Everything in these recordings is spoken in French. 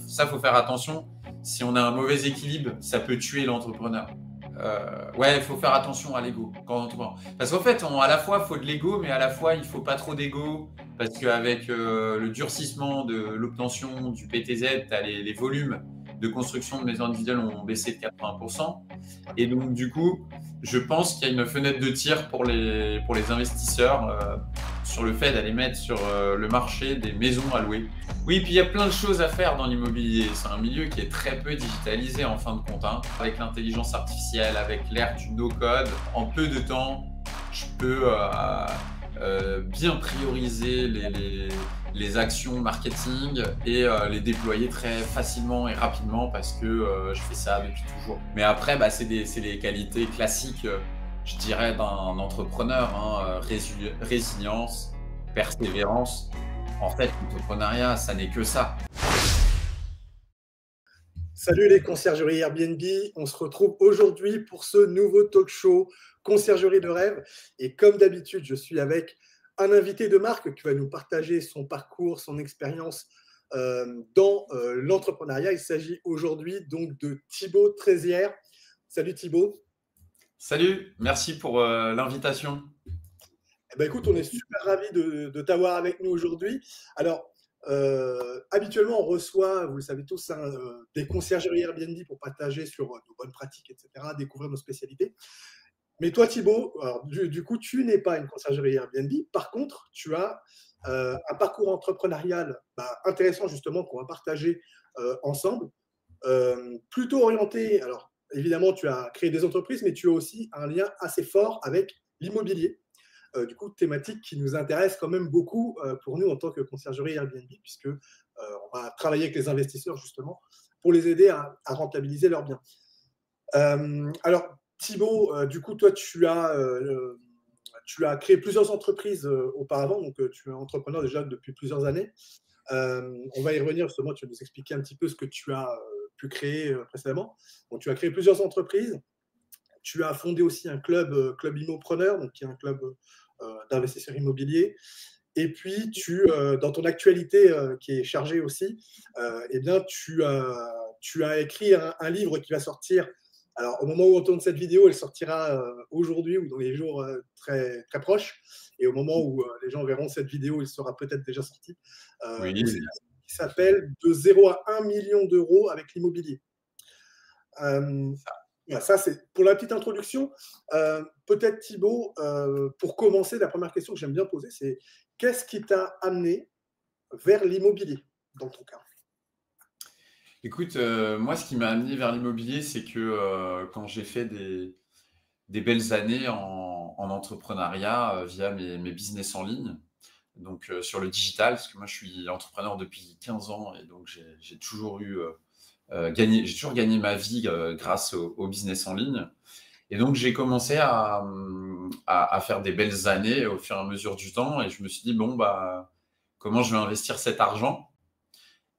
Ça, faut faire attention. Si on a un mauvais équilibre, ça peut tuer l'entrepreneur. Ouais, il faut faire attention à l'ego. Parce qu'en fait, à la fois, il faut de l'ego, mais à la fois, il faut pas trop d'ego. Parce qu'avec le durcissement de l'obtention du PTZ, les volumes de construction de maisons individuelles ont baissé de 80%. Et donc, du coup, je pense qu'il y a une fenêtre de tir pour les investisseurs sur le fait d'aller mettre sur le marché des maisons à louer. Oui, puis il y a plein de choses à faire dans l'immobilier. C'est un milieu qui est très peu digitalisé en fin de compte. Avec l'intelligence artificielle, avec l'ère du no-code, en peu de temps, je peux bien prioriser les actions marketing et les déployer très facilement et rapidement parce que je fais ça depuis toujours. Mais après, c'est les qualités classiques, je dirais, d'un entrepreneur. Résilience, persévérance. En fait, l'entrepreneuriat, ça n'est que ça. Salut les conciergeries Airbnb, on se retrouve aujourd'hui pour ce nouveau talk show Conciergerie de rêve. Et comme d'habitude, je suis avec un invité de marque qui va nous partager son parcours, son expérience dans l'entrepreneuriat. Il s'agit aujourd'hui donc de Thibaut Trézière. Salut Thibaut. Salut, merci pour l'invitation. Eh ben, écoute, on est super ravis de t'avoir avec nous aujourd'hui. Alors, habituellement, on reçoit, vous le savez tous, des conciergeries Airbnb pour partager sur nos bonnes pratiques, etc., découvrir nos spécialités. Mais toi, Thibaut, alors, du coup, tu n'es pas une conciergerie Airbnb. Par contre, tu as un parcours entrepreneurial intéressant, justement, qu'on va partager ensemble. Plutôt orienté, alors évidemment, tu as créé des entreprises, mais tu as aussi un lien assez fort avec l'immobilier. Du coup, thématique qui nous intéresse quand même beaucoup pour nous en tant que conciergerie Airbnb, puisque on va travailler avec les investisseurs justement pour les aider à rentabiliser leurs biens. Alors, Thibaut, du coup, toi, tu as créé plusieurs entreprises auparavant, donc tu es entrepreneur déjà depuis plusieurs années. On va y revenir justement, tu vas nous expliquer un petit peu ce que tu as pu créer précédemment. Donc, tu as créé plusieurs entreprises. Tu as fondé aussi un club Immopreneur, donc qui est un club d'investisseurs immobiliers. Et puis, dans ton actualité qui est chargée aussi, eh bien, tu as écrit un livre qui va sortir. Alors, au moment où on tourne cette vidéo, elle sortira aujourd'hui ou dans les jours très, très proches. Et au moment où les gens verront cette vidéo, il sera peut-être déjà sorti. Oui. Donc, c'est un livre qui s'appelle « De 0 à 1 million d'euros avec l'immobilier ». Ça, c'est pour la petite introduction. Peut-être Thibaut, pour commencer, la première question que j'aime bien poser, c'est qu'est-ce qui t'a amené vers l'immobilier dans ton cas? Écoute, moi, ce qui m'a amené vers l'immobilier, c'est que quand j'ai fait des belles années en entrepreneuriat via mes business en ligne, donc sur le digital, parce que moi, je suis entrepreneur depuis 15 ans et donc j'ai toujours gagné ma vie grâce au business en ligne. Et donc, j'ai commencé à faire des belles années au fur et à mesure du temps. Et je me suis dit, bon, comment je vais investir cet argent?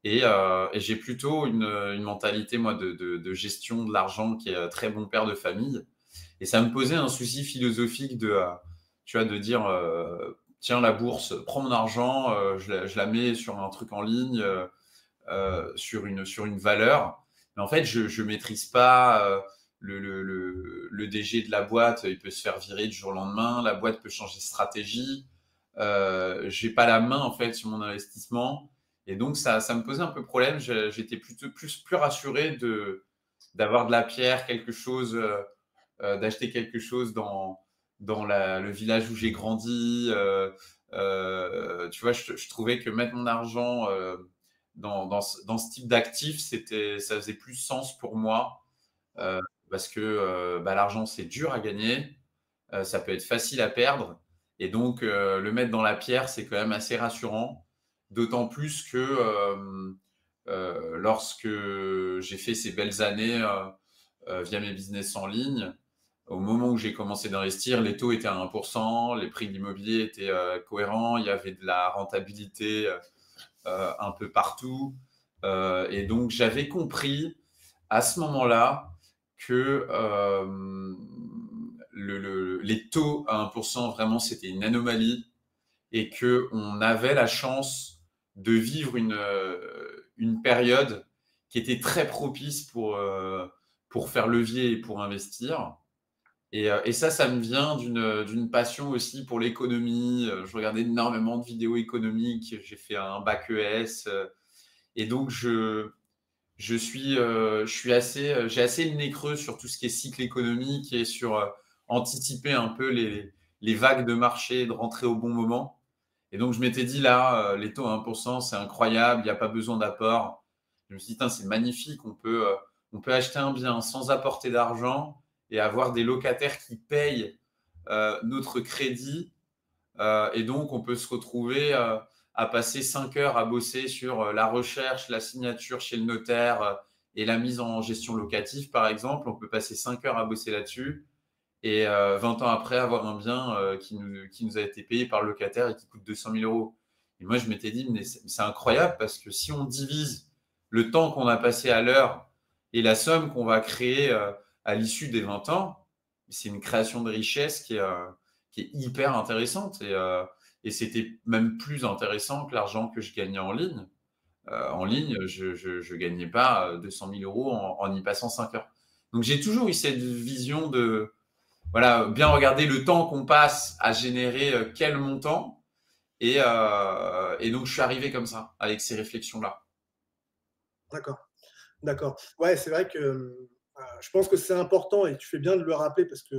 Et j'ai plutôt une mentalité, moi, de gestion de l'argent qui est très bon père de famille. Et ça me posait un souci philosophique tu vois, de dire, tiens, la bourse, prends mon argent, je la mets sur un truc en ligne, sur une valeur. Mais en fait, je maîtrise pas le DG de la boîte, il peut se faire virer du jour au lendemain, la boîte peut changer de stratégie. J'ai pas la main en fait sur mon investissement et donc ça me posait un peu problème. J'étais plutôt plus rassuré d'avoir de la pierre, quelque chose, d'acheter quelque chose dans le village où j'ai grandi. Tu vois, je trouvais que mettre mon argent dans ce type d'actif, ça faisait plus sens pour moi parce que l'argent, c'est dur à gagner, ça peut être facile à perdre. Et donc, le mettre dans la pierre, c'est quand même assez rassurant. D'autant plus que lorsque j'ai fait ces belles années via mes business en ligne, au moment où j'ai commencé d'investir, les taux étaient à 1%, les prix de l'immobilier étaient cohérents, il y avait de la rentabilité un peu partout. Et donc, j'avais compris à ce moment-là que les taux à 1%, vraiment, c'était une anomalie et qu'on avait la chance de vivre une période qui était très propice pour faire levier et pour investir. Et ça me vient d'une passion aussi pour l'économie. Je regardais énormément de vidéos économiques. J'ai fait un bac ES. Et donc, j'ai assez le nez creux sur tout ce qui est cycle économique et sur anticiper un peu les vagues de marché, de rentrer au bon moment. Et donc, je m'étais dit là, les taux à 1%, c'est incroyable, il n'y a pas besoin d'apport. Je me suis dit, c'est magnifique, on peut acheter un bien sans apporter d'argent et avoir des locataires qui payent notre crédit. Et donc, on peut se retrouver à passer 5 heures à bosser sur la recherche, la signature chez le notaire et la mise en gestion locative, par exemple. On peut passer 5 heures à bosser là-dessus et 20 ans après, avoir un bien qui nous a été payé par le locataire et qui coûte 200 000 euros. Et moi, je m'étais dit, mais c'est incroyable parce que si on divise le temps qu'on a passé à l'heure et la somme qu'on va créer à l'issue des 20 ans, c'est une création de richesse qui est hyper intéressante. Et c'était même plus intéressant que l'argent que je gagnais en ligne. En ligne, je ne gagnais pas 200 000 euros en y passant 5 heures. Donc, j'ai toujours eu cette vision de voilà, bien regarder le temps qu'on passe à générer quel montant. Et donc, je suis arrivé comme ça, avec ces réflexions-là. D'accord. D'accord. Ouais, c'est vrai que je pense que c'est important et tu fais bien de le rappeler parce que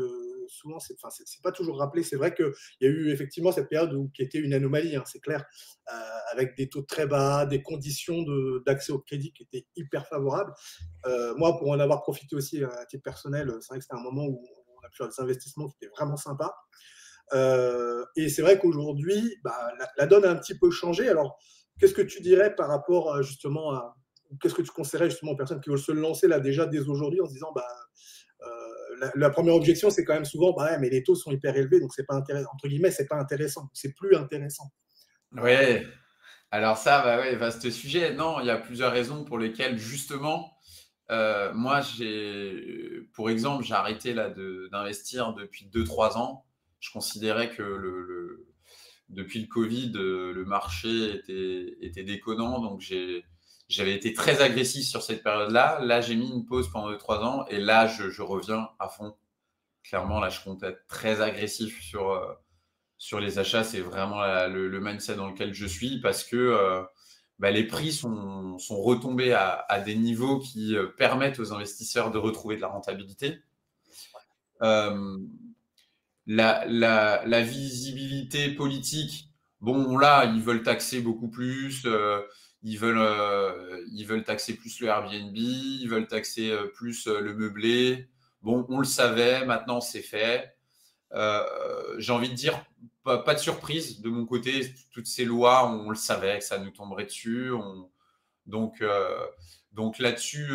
souvent, c'est pas toujours rappelé. C'est vrai qu'il y a eu effectivement cette période qui était une anomalie, hein, c'est clair, avec des taux très bas, des conditions d'accès au crédit qui étaient hyper favorables. Moi, pour en avoir profité aussi à titre personnel, c'est vrai que c'était un moment où on a pu faire des investissements qui étaient vraiment sympas. Et c'est vrai qu'aujourd'hui, bah, la donne a un petit peu changé. Alors, qu'est-ce que tu dirais par rapport justement à qu'est-ce que tu conseillerais justement aux personnes qui veulent se lancer là déjà dès aujourd'hui en se disant bah, la première objection c'est quand même souvent bah ouais, mais les taux sont hyper élevés donc c'est pas intéressant entre guillemets c'est pas intéressant c'est plus intéressant. Ouais, alors ça, bah ouais, vaste sujet. Non, il y a plusieurs raisons pour lesquelles justement, moi, pour exemple, j'ai arrêté là d'investir depuis 2-3 ans. Je considérais que depuis le Covid, le marché était déconnant, donc j'avais été très agressif sur cette période-là. Là, j'ai mis une pause pendant 2-3 ans et là, je reviens à fond. Clairement, là, je compte être très agressif sur les achats. C'est vraiment le mindset dans lequel je suis parce que bah, les prix sont retombés à des niveaux qui permettent aux investisseurs de retrouver de la rentabilité. Euh, la visibilité politique, bon, là, ils veulent taxer beaucoup plus. Ils veulent taxer plus le Airbnb, ils veulent taxer plus le meublé. Bon, on le savait, maintenant c'est fait. J'ai envie de dire, pas de surprise de mon côté. Toutes ces lois, on le savait que ça nous tomberait dessus. Donc, euh, donc là-dessus,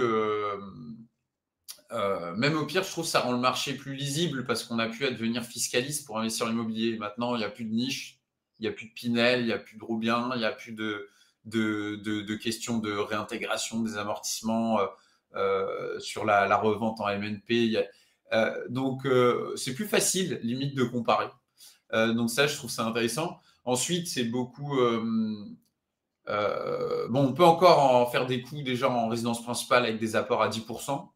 même au pire, je trouve que ça rend le marché plus lisible parce qu'on a pu devenir fiscaliste pour investir en immobilier. Maintenant, il n'y a plus de niche, il n'y a plus de Pinel, il n'y a plus de Roubien, il n'y a plus de questions de réintégration des amortissements sur la revente en MNP. Donc, c'est plus facile, limite, de comparer. Donc ça, je trouve ça intéressant. Ensuite, c'est beaucoup... bon, on peut encore en faire des coups déjà en résidence principale avec des apports à 10%.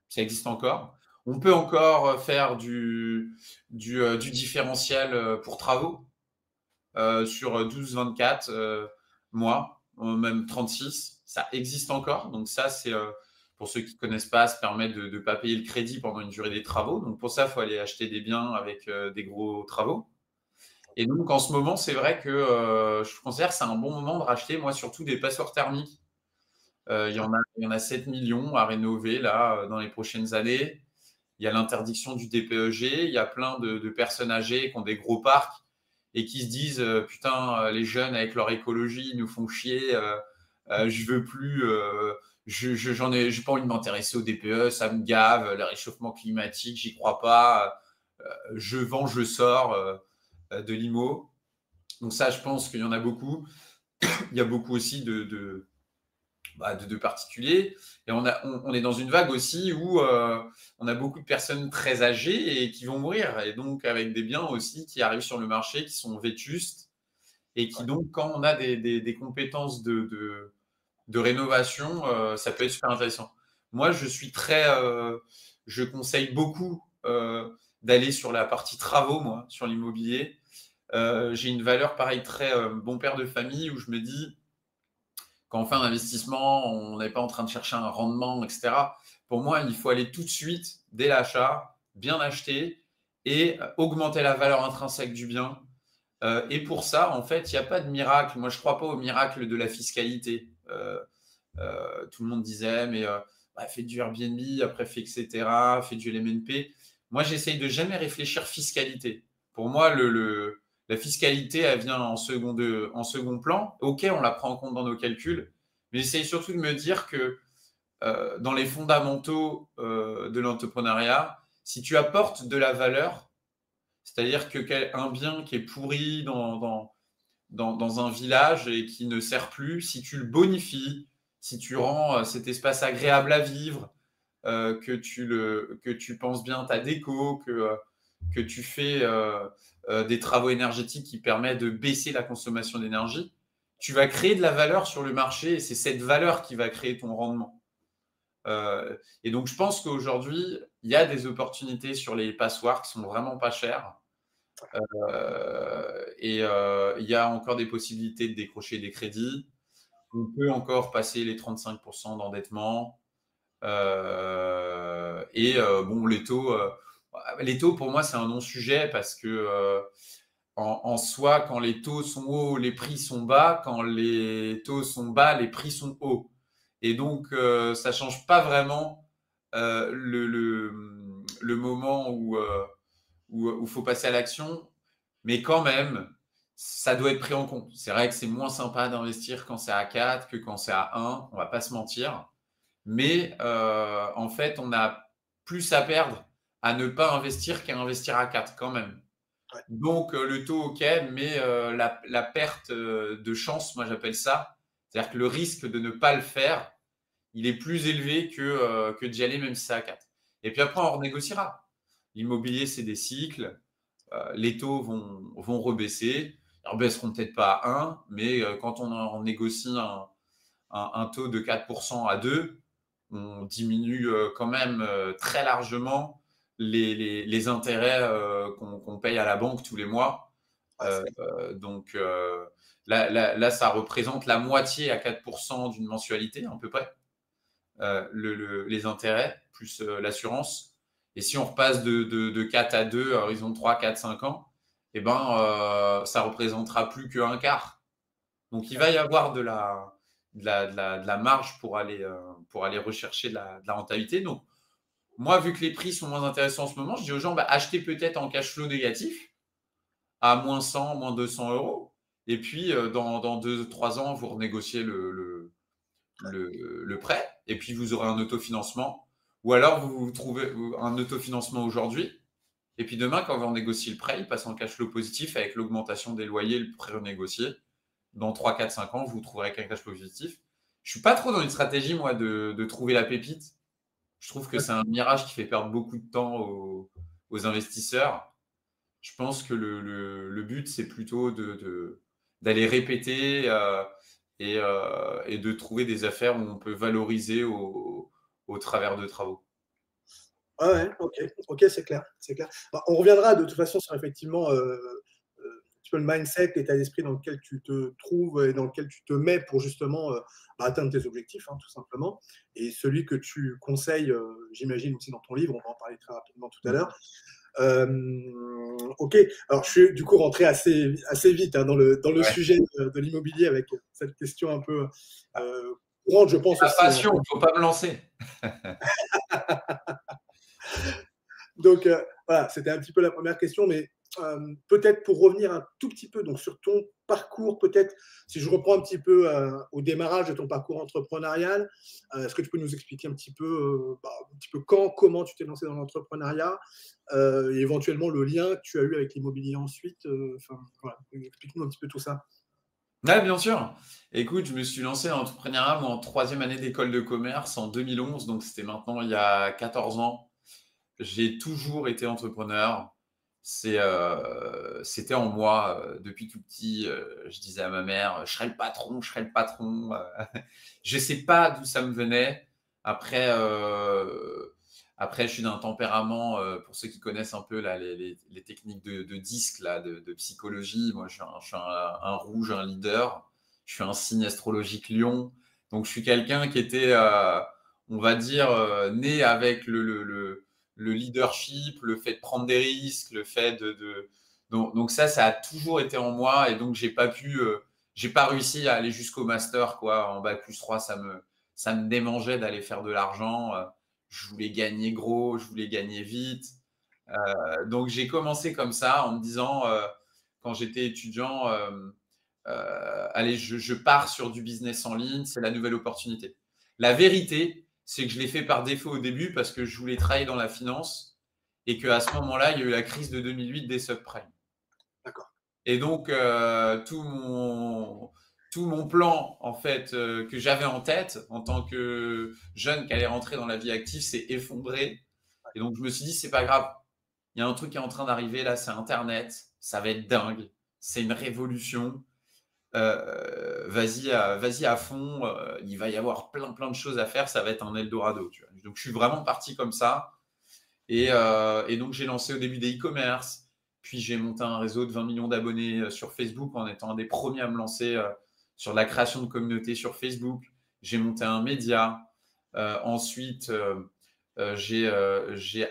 Ça existe encore. On peut encore faire du différentiel pour travaux sur 12-24 mois, même 36. Ça existe encore. Donc ça, c'est pour ceux qui ne connaissent pas, ça permet de ne pas payer le crédit pendant une durée des travaux. Donc pour ça, il faut aller acheter des biens avec des gros travaux. Et donc en ce moment, c'est vrai que je considère que c'est un bon moment de racheter, moi surtout des passoires thermiques. Il y en a 7 millions à rénover là dans les prochaines années. Il y a l'interdiction du DPEG. Il y a plein de personnes âgées qui ont des gros parcs et qui se disent putain, les jeunes avec leur écologie ils nous font chier. Je veux plus. J'ai pas envie de m'intéresser au DPE. Ça me gave. Le réchauffement climatique, j'y crois pas. Je vends, je sors de l'IMO. Donc ça, je pense qu'il y en a beaucoup. Il y a beaucoup aussi de particuliers. Et on est dans une vague aussi où on a beaucoup de personnes très âgées et qui vont mourir. Et donc, avec des biens aussi qui arrivent sur le marché, qui sont vétustes et qui Ouais. donc, quand on a des compétences de rénovation, ça peut être super intéressant. Moi, je conseille beaucoup d'aller sur la partie travaux, moi, sur l'immobilier. J'ai une valeur pareil très bon père de famille où je me dis, quand on fait un investissement, on n'est pas en train de chercher un rendement, etc. Pour moi, il faut aller tout de suite, dès l'achat, bien acheter et augmenter la valeur intrinsèque du bien. Et pour ça, en fait, il n'y a pas de miracle. Moi, je ne crois pas au miracle de la fiscalité. Tout le monde disait, mais bah, fais du Airbnb, après fais etc., fais du LMNP. Moi, j'essaye de jamais réfléchir fiscalité. Pour moi, la fiscalité, elle vient en second plan. Ok, on la prend en compte dans nos calculs, mais j'essaye surtout de me dire que dans les fondamentaux de l'entrepreneuriat, si tu apportes de la valeur, c'est-à-dire qu'un bien qui est pourri dans un village et qui ne sert plus, si tu le bonifies, si tu rends cet espace agréable à vivre, que tu penses bien ta déco, que tu fais des travaux énergétiques qui permettent de baisser la consommation d'énergie, tu vas créer de la valeur sur le marché et c'est cette valeur qui va créer ton rendement. Et donc, je pense qu'aujourd'hui, il y a des opportunités sur les passoires qui sont vraiment pas chères. Et il y a encore des possibilités de décrocher des crédits. On peut encore passer les 35% d'endettement. Bon, les taux, pour moi, c'est un non-sujet parce que en soi, quand les taux sont hauts, les prix sont bas. Quand les taux sont bas, les prix sont hauts. Et donc, ça ne change pas vraiment le moment où faut passer à l'action. Mais quand même, ça doit être pris en compte. C'est vrai que c'est moins sympa d'investir quand c'est à 4 que quand c'est à 1, on va pas se mentir. Mais en fait, on a plus à perdre à ne pas investir qu'à investir à 4 quand même. Ouais. Donc le taux, ok, mais la perte de chance, moi j'appelle ça, c'est-à-dire que le risque de ne pas le faire, il est plus élevé que d'y aller même si c'est à 4. Et puis après, on renégociera. L'immobilier, c'est des cycles. Les taux vont rebaisser. Ils ne baisseront peut-être pas à 1, mais quand on négocie un taux de 4% à 2, on diminue quand même très largement les intérêts qu'on paye à la banque tous les mois. Donc là, ça représente la moitié à 4% d'une mensualité, à peu près, les intérêts, plus l'assurance. Et si on repasse de 4 à 2 à horizon 3, 4, 5 ans, eh ben, ça représentera plus qu'un quart. Donc, il va y avoir de la marge pour aller rechercher de la rentabilité. Donc, moi, vu que les prix sont moins intéressants en ce moment, je dis aux gens, bah, achetez peut-être en cash flow négatif à moins 100, moins 200 euros. Et puis, dans 2-3 ans, vous renégociez le prêt et puis vous aurez un autofinancement. Ou alors, vous trouvez un autofinancement aujourd'hui. Et puis demain, quand on négocie le prêt, il passe en cash flow positif avec l'augmentation des loyers, le prêt renégocié. Dans 3, 4, 5 ans, vous trouverez qu'un cash flow positif. Je suis pas trop dans une stratégie, moi, de trouver la pépite. Je trouve que c'est un mirage qui fait perdre beaucoup de temps aux investisseurs. Je pense que le but, c'est plutôt d'aller répéter et de trouver des affaires où on peut valoriser au travers de travaux. Ouais, ouais, OK, OK, c'est clair, c'est clair. Bah, on reviendra de toute façon sur effectivement, un petit peu le mindset, l'état d'esprit dans lequel tu te trouves et dans lequel tu te mets pour justement, bah, atteindre tes objectifs, hein, tout simplement, et celui que tu conseilles, j'imagine aussi dans ton livre, on va en parler très rapidement tout à l'heure. OK, alors je suis du coup rentré assez vite, hein, dans le Ouais. sujet de l'immobilier avec cette question un peu, courante, je C'est pense ma aussi, hein. passion, il ne faut pas me lancer. Donc voilà, c'était un petit peu la première question, mais peut-être pour revenir un tout petit peu donc sur ton parcours, peut-être si je reprends un petit peu au démarrage de ton parcours entrepreneurial, est-ce que tu peux nous expliquer un petit peu, bah, un petit peu quand, comment tu t'es lancé dans l'entrepreneuriat, et éventuellement le lien que tu as eu avec l'immobilier ensuite, enfin voilà, explique-nous un petit peu tout ça. Ouais, bien sûr. Écoute, je me suis lancé dans l'entrepreneuriat moi, en troisième année d'école de commerce en 2011, donc c'était maintenant il y a 14 ans. J'ai toujours été entrepreneur. C'était en moi depuis tout petit. Je disais à ma mère, je serai le patron, je serai le patron. Je ne sais pas d'où ça me venait. Après, après je suis d'un tempérament, pour ceux qui connaissent un peu là, les techniques de disque, là, de psychologie. Moi, je suis un rouge, un leader. Je suis un signe astrologique lion. Donc, je suis quelqu'un qui était, on va dire, né avec le leadership, le fait de prendre des risques, le fait donc ça a toujours été en moi et donc j'ai pas réussi à aller jusqu'au master quoi. En bac+3, ça me démangeait d'aller faire de l'argent. Je voulais gagner gros, je voulais gagner vite. Donc j'ai commencé comme ça en me disant quand j'étais étudiant, allez, je pars sur du business en ligne, c'est la nouvelle opportunité. La vérité, c'est que je l'ai fait par défaut au début parce que je voulais travailler dans la finance et qu'à ce moment-là, il y a eu la crise de 2008 des subprimes. D'accord. Et donc, tout mon plan, en fait, que j'avais en tête en tant que jeune qui allait rentrer dans la vie active s'est effondré. Et donc, je me suis dit, c'est pas grave. Il y a un truc qui est en train d'arriver là, c'est Internet. Ça va être dingue. C'est une révolution. Vas-y à fond, il va y avoir plein de choses à faire, ça va être un Eldorado. Tu vois. Donc je suis vraiment parti comme ça. Et donc j'ai lancé au début des e-commerce, puis j'ai monté un réseau de 20 millions d'abonnés sur Facebook en étant un des premiers à me lancer sur la création de communautés sur Facebook. J'ai monté un média. Ensuite, j'ai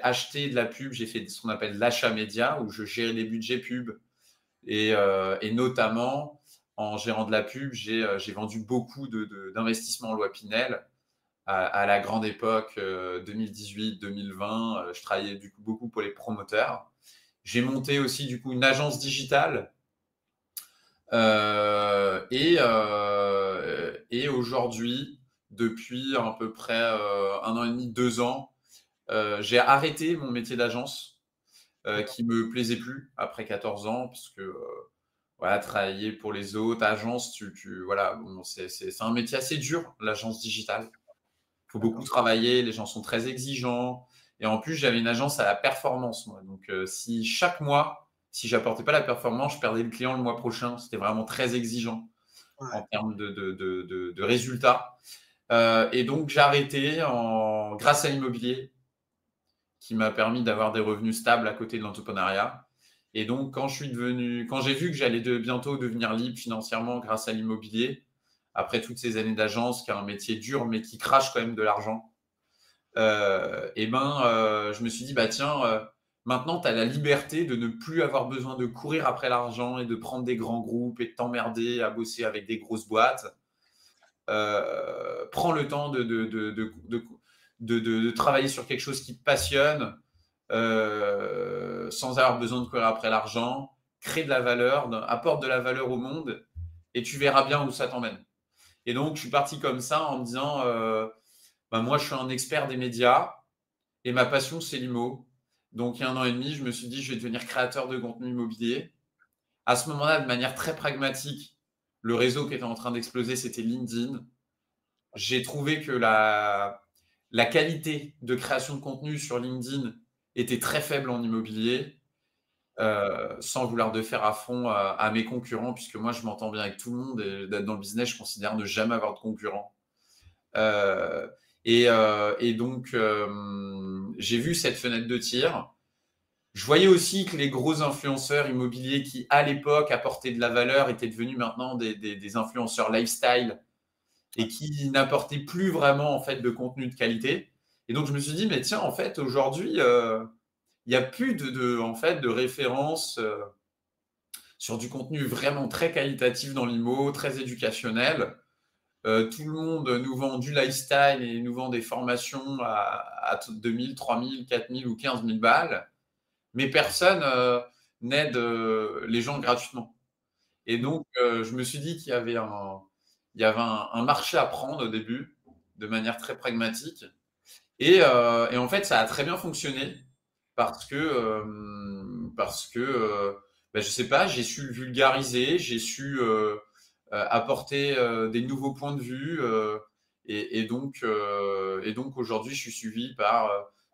acheté de la pub, j'ai fait ce qu'on appelle l'achat média, où je gérais des budgets pub. Et notamment, en gérant de la pub, j'ai vendu beaucoup d'investissements en loi Pinel à la grande époque 2018-2020. Je travaillais du coup beaucoup pour les promoteurs. J'ai monté aussi du coup une agence digitale. Et aujourd'hui, depuis à peu près 1 an et demi, 2 ans, j'ai arrêté mon métier d'agence qui me plaisait plus après 14 ans, parce que voilà, travailler pour les autres, agence, voilà, bon, c'est un métier assez dur, l'agence digitale. Il faut beaucoup travailler, les gens sont très exigeants. Et en plus, j'avais une agence à la performance, moi. Donc, si chaque mois, si j'apportais pas la performance, je perdais le client le mois prochain. C'était vraiment très exigeant en termes de résultats. Et donc, j'ai arrêté grâce à l'immobilier, qui m'a permis d'avoir des revenus stables à côté de l'entrepreneuriat. Et donc, quand j'ai vu que j'allais bientôt devenir libre financièrement grâce à l'immobilier, après toutes ces années d'agence, qui est un métier dur, mais qui crache quand même de l'argent, je me suis dit, bah tiens, maintenant, tu as la liberté de ne plus avoir besoin de courir après l'argent et de prendre des grands groupes et de t'emmerder à bosser avec des grosses boîtes. Prends le temps de travailler sur quelque chose qui te passionne, sans avoir besoin de courir après l'argent, crée de la valeur, apporte de la valeur au monde et tu verras bien où ça t'emmène. Et donc, je suis parti comme ça en me disant, moi, je suis un expert des médias et ma passion, c'est l'IMO. Donc, il y a 1 an et demi, je me suis dit, je vais devenir créateur de contenu immobilier. À ce moment-là, de manière très pragmatique, le réseau qui était en train d'exploser, c'était LinkedIn. J'ai trouvé que la qualité de création de contenu sur LinkedIn était très faible en immobilier, sans vouloir de faire à fond à mes concurrents, puisque moi, je m'entends bien avec tout le monde et d'être dans le business, je considère ne jamais avoir de concurrents. Et donc, j'ai vu cette fenêtre de tir. Je voyais aussi que les gros influenceurs immobiliers qui, à l'époque, apportaient de la valeur étaient devenus maintenant des influenceurs lifestyle et qui n'apportaient plus vraiment en fait de contenu de qualité. Et donc je me suis dit, mais tiens, en fait, aujourd'hui, il n'y a plus en fait, de références sur du contenu vraiment très qualitatif dans l'IMO, très éducationnel. Tout le monde nous vend du lifestyle et nous vend des formations à 2000, 3000, 4000 ou 15 000 balles, mais personne n'aide les gens gratuitement. Et donc, je me suis dit qu'il y avait un marché à prendre au début, de manière très pragmatique. Et en fait, ça a très bien fonctionné parce que, je sais pas, j'ai su vulgariser, j'ai su apporter des nouveaux points de vue. Et donc aujourd'hui, je suis suivi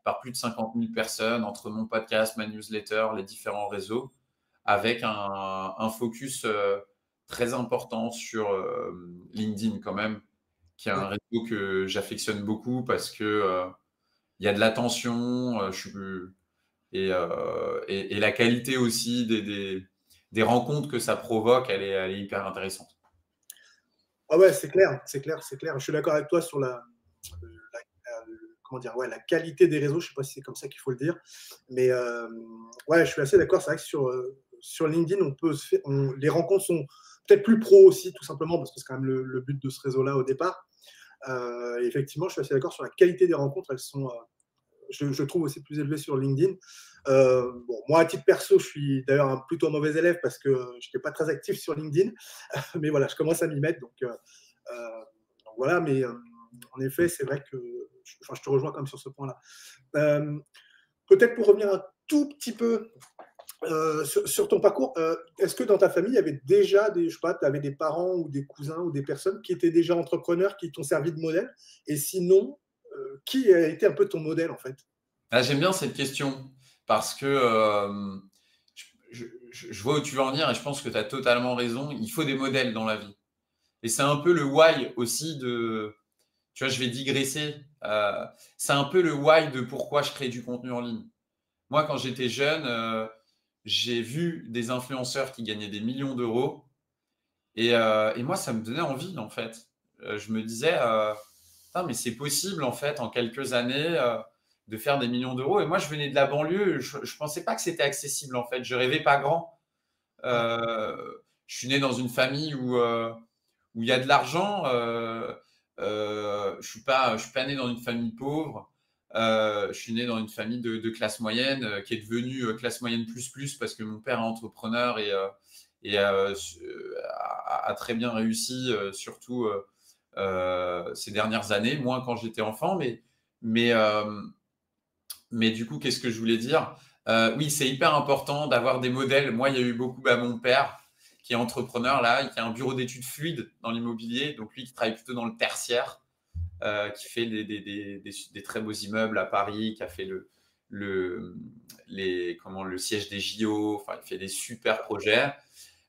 par plus de 50 000 personnes entre mon podcast, ma newsletter, les différents réseaux, avec un focus très important sur LinkedIn quand même, qui est un réseau que j'affectionne beaucoup parce que il y a de l'attention, et la qualité aussi des rencontres que ça provoque, elle est hyper intéressante. Ah ouais, c'est clair, c'est clair, c'est clair. Je suis d'accord avec toi sur comment dire, ouais, la qualité des réseaux. Je sais pas si c'est comme ça qu'il faut le dire, mais ouais, je suis assez d'accord. C'est vrai que sur LinkedIn, les rencontres sont peut-être plus pro aussi, tout simplement, parce que c'est quand même le but de ce réseau-là au départ. Effectivement, je suis assez d'accord sur la qualité des rencontres. Elles sont, je trouve aussi plus élevées sur LinkedIn. Bon, moi, à titre perso, je suis d'ailleurs plutôt un mauvais élève parce que je n'étais pas très actif sur LinkedIn. Mais voilà, je commence à m'y mettre. Donc voilà, mais en effet, c'est vrai que je te rejoins comme sur ce point-là. Peut-être pour revenir un tout petit peu sur ton parcours, est-ce que dans ta famille, il y avait déjà je sais pas, tu avais des parents ou des cousins ou des personnes qui étaient déjà entrepreneurs, qui t'ont servi de modèle? Et sinon, qui a été un peu ton modèle en fait? Ah, j'aime bien cette question parce que je vois où tu veux en venir et je pense que tu as totalement raison. Il faut des modèles dans la vie. Et c'est un peu le why aussi de… Tu vois, je vais digresser. C'est un peu le why de pourquoi je crée du contenu en ligne. Moi, quand j'étais jeune, j'ai vu des influenceurs qui gagnaient des millions d'euros et moi, ça me donnait envie, en fait. Je me disais, mais c'est possible, en fait, en quelques années, de faire des millions d'euros. Et moi, je venais de la banlieue. Je ne pensais pas que c'était accessible, en fait. Je rêvais pas grand. Je suis né dans une famille où il y a de l'argent. Je suis pas né dans une famille pauvre. Je suis né dans une famille de classe moyenne qui est devenue classe moyenne plus parce que mon père est entrepreneur et a très bien réussi, surtout ces dernières années, moins quand j'étais enfant. Mais, euh, mais du coup, qu'est-ce que je voulais dire? Oui, c'est hyper important d'avoir des modèles. Moi, il y a eu beaucoup mon père qui est entrepreneur là, qui a un bureau d'études fluides dans l'immobilier, donc lui qui travaille plutôt dans le tertiaire, qui fait des très beaux immeubles à Paris, qui a fait le siège des JO, enfin, il fait des super projets.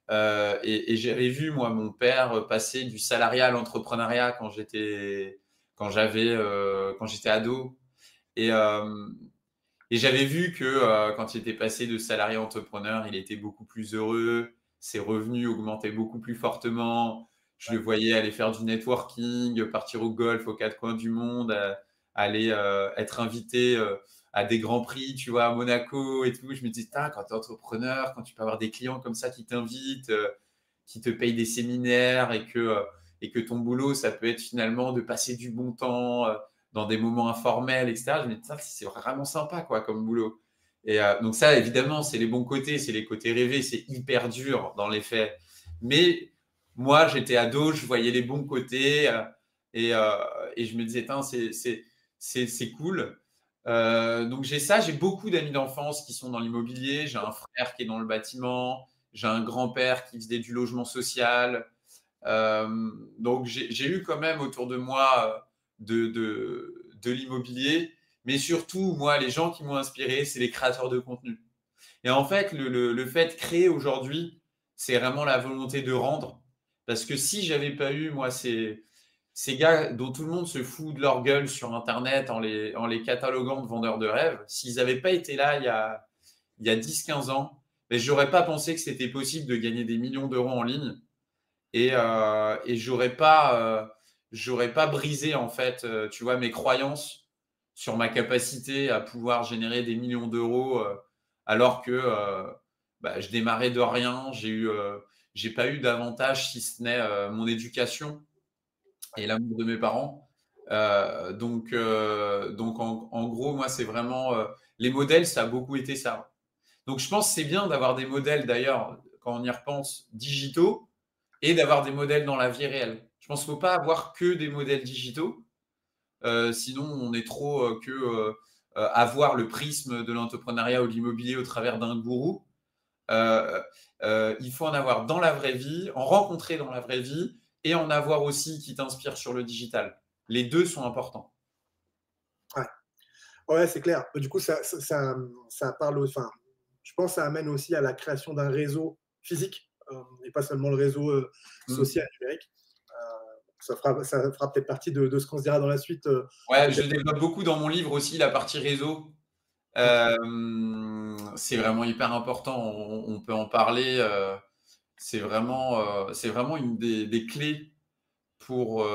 Et j'avais vu, moi, mon père passer du salariat à l'entrepreneuriat quand j'étais ado. Et, euh, et j'avais vu que quand il était passé de salarié à entrepreneur, il était beaucoup plus heureux, ses revenus augmentaient beaucoup plus fortement. Je le voyais aller faire du networking, partir au golf aux quatre coins du monde, aller être invité à des grands prix, tu vois, à Monaco et tout. Je me disais, quand tu es entrepreneur, quand tu peux avoir des clients comme ça qui t'invitent, qui te payent des séminaires et que ton boulot, ça peut être finalement de passer du bon temps dans des moments informels, etc. Je me dis, c'est vraiment sympa quoi, comme boulot. Et donc ça, évidemment, c'est les bons côtés, c'est les côtés rêvés, c'est hyper dur dans les faits. Mais moi, j'étais ado, je voyais les bons côtés et, euh, et je me disais, c'est cool. Donc j'ai ça, j'ai beaucoup d'amis d'enfance qui sont dans l'immobilier, j'ai un frère qui est dans le bâtiment, j'ai un grand-père qui faisait du logement social. Donc j'ai eu quand même autour de moi de l'immobilier, mais surtout, moi, les gens qui m'ont inspiré, c'est les créateurs de contenu. Et en fait, le fait de créer aujourd'hui, c'est vraiment la volonté de rendre. Parce que si j'avais pas eu, moi, ces gars dont tout le monde se fout de leur gueule sur Internet en les cataloguant de vendeurs de rêves, s'ils n'avaient pas été là il y a 10-15 ans, ben, je n'aurais pas pensé que c'était possible de gagner des millions d'euros en ligne et j'aurais pas brisé en fait, tu vois, mes croyances sur ma capacité à pouvoir générer des millions d'euros alors que je démarrais de rien. J'ai pas eu d'avantage si ce n'est mon éducation et l'amour de mes parents. Donc en gros, moi, c'est vraiment les modèles, ça a beaucoup été ça. Donc je pense que c'est bien d'avoir des modèles d'ailleurs, quand on y repense, digitaux et d'avoir des modèles dans la vie réelle. Je pense qu'il ne faut pas avoir que des modèles digitaux, sinon on est trop avoir le prisme de l'entrepreneuriat ou de l'immobilier au travers d'un gourou. Il faut en avoir dans la vraie vie, en rencontrer dans la vraie vie et en avoir aussi qui t'inspire sur le digital. Les deux sont importants. Ouais. Ouais, c'est clair. Du coup, ça parle, enfin, je pense que ça amène aussi à la création d'un réseau physique et pas seulement le réseau Mm. social numérique. Ça fera peut-être partie de ce qu'on se dira dans la suite. Ouais, je Peut-être. développe beaucoup dans mon livre aussi la partie réseau. Ok. C'est vraiment hyper important. On peut en parler. C'est vraiment une des clés pour